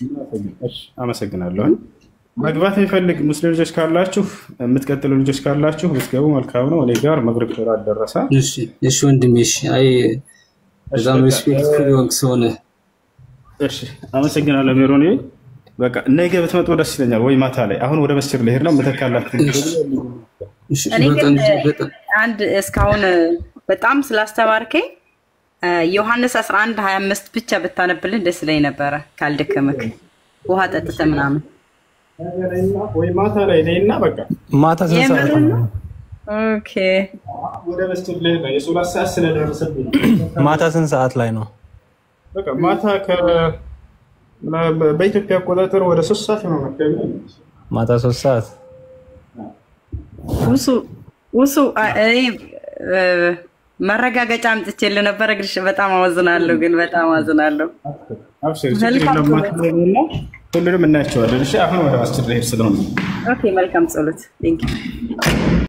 እሺ አመሰግናለሁ። መግባት የሚፈልግ ሙስሊም ልጆች ካላችሁ የምትቀጥሉ ልጆች ካላችሁ ብትገቡ መልካም ነው። እኔ ጋር መግሪብ ደረሰ። እሺ ወንድሜ፣ እሺ አይ በጣም ሪስፔክት ሆንክ ሰው ነህ። እሺ አመሰግናለሁ ሜሮኒ። በቃ ነገ ብትመጡ ደስ ይለኛል፣ ወይ ማታ ላይ። አሁን ወደ መስጂድ ልሄድ ነው መተካላችሁ። እኔ ግን አንድ እስካሁን በጣም ስላስተማርከኝ ዮሐንስ 11:25 ብቻ ብታነብልን ደስ ይለኝ ነበረ። ካልደከመክ ውሃ ጠጥተህ ምናምን ወይ ማታ ላይ ነይና በቃ ማታ ስንት ሰዓት ነው? ኦኬ ወደ መስጂድ ልሄድ ነው። የሶላት ሰዓት ስለደረሰብኝ ማታ ስንት ሰዓት ላይ ነው? በቃ ማታ በኢትዮጵያ አቆጣጠር ወደ 3 ሰዓት ነው ማለት ማታ 3 ሰዓት ውሱ መረጋገጫ አምጥቼልህ ነበር። እግርሽ በጣም አወዝናለሁ፣ ግን በጣም አወዝናለሁ። ሁሉንም እናያቸዋለን። እሺ አሁን ወደ መስጂድ ልሄድ ስለሆነ ኦኬ መልካም ጸሎት። ቴንክ ዩ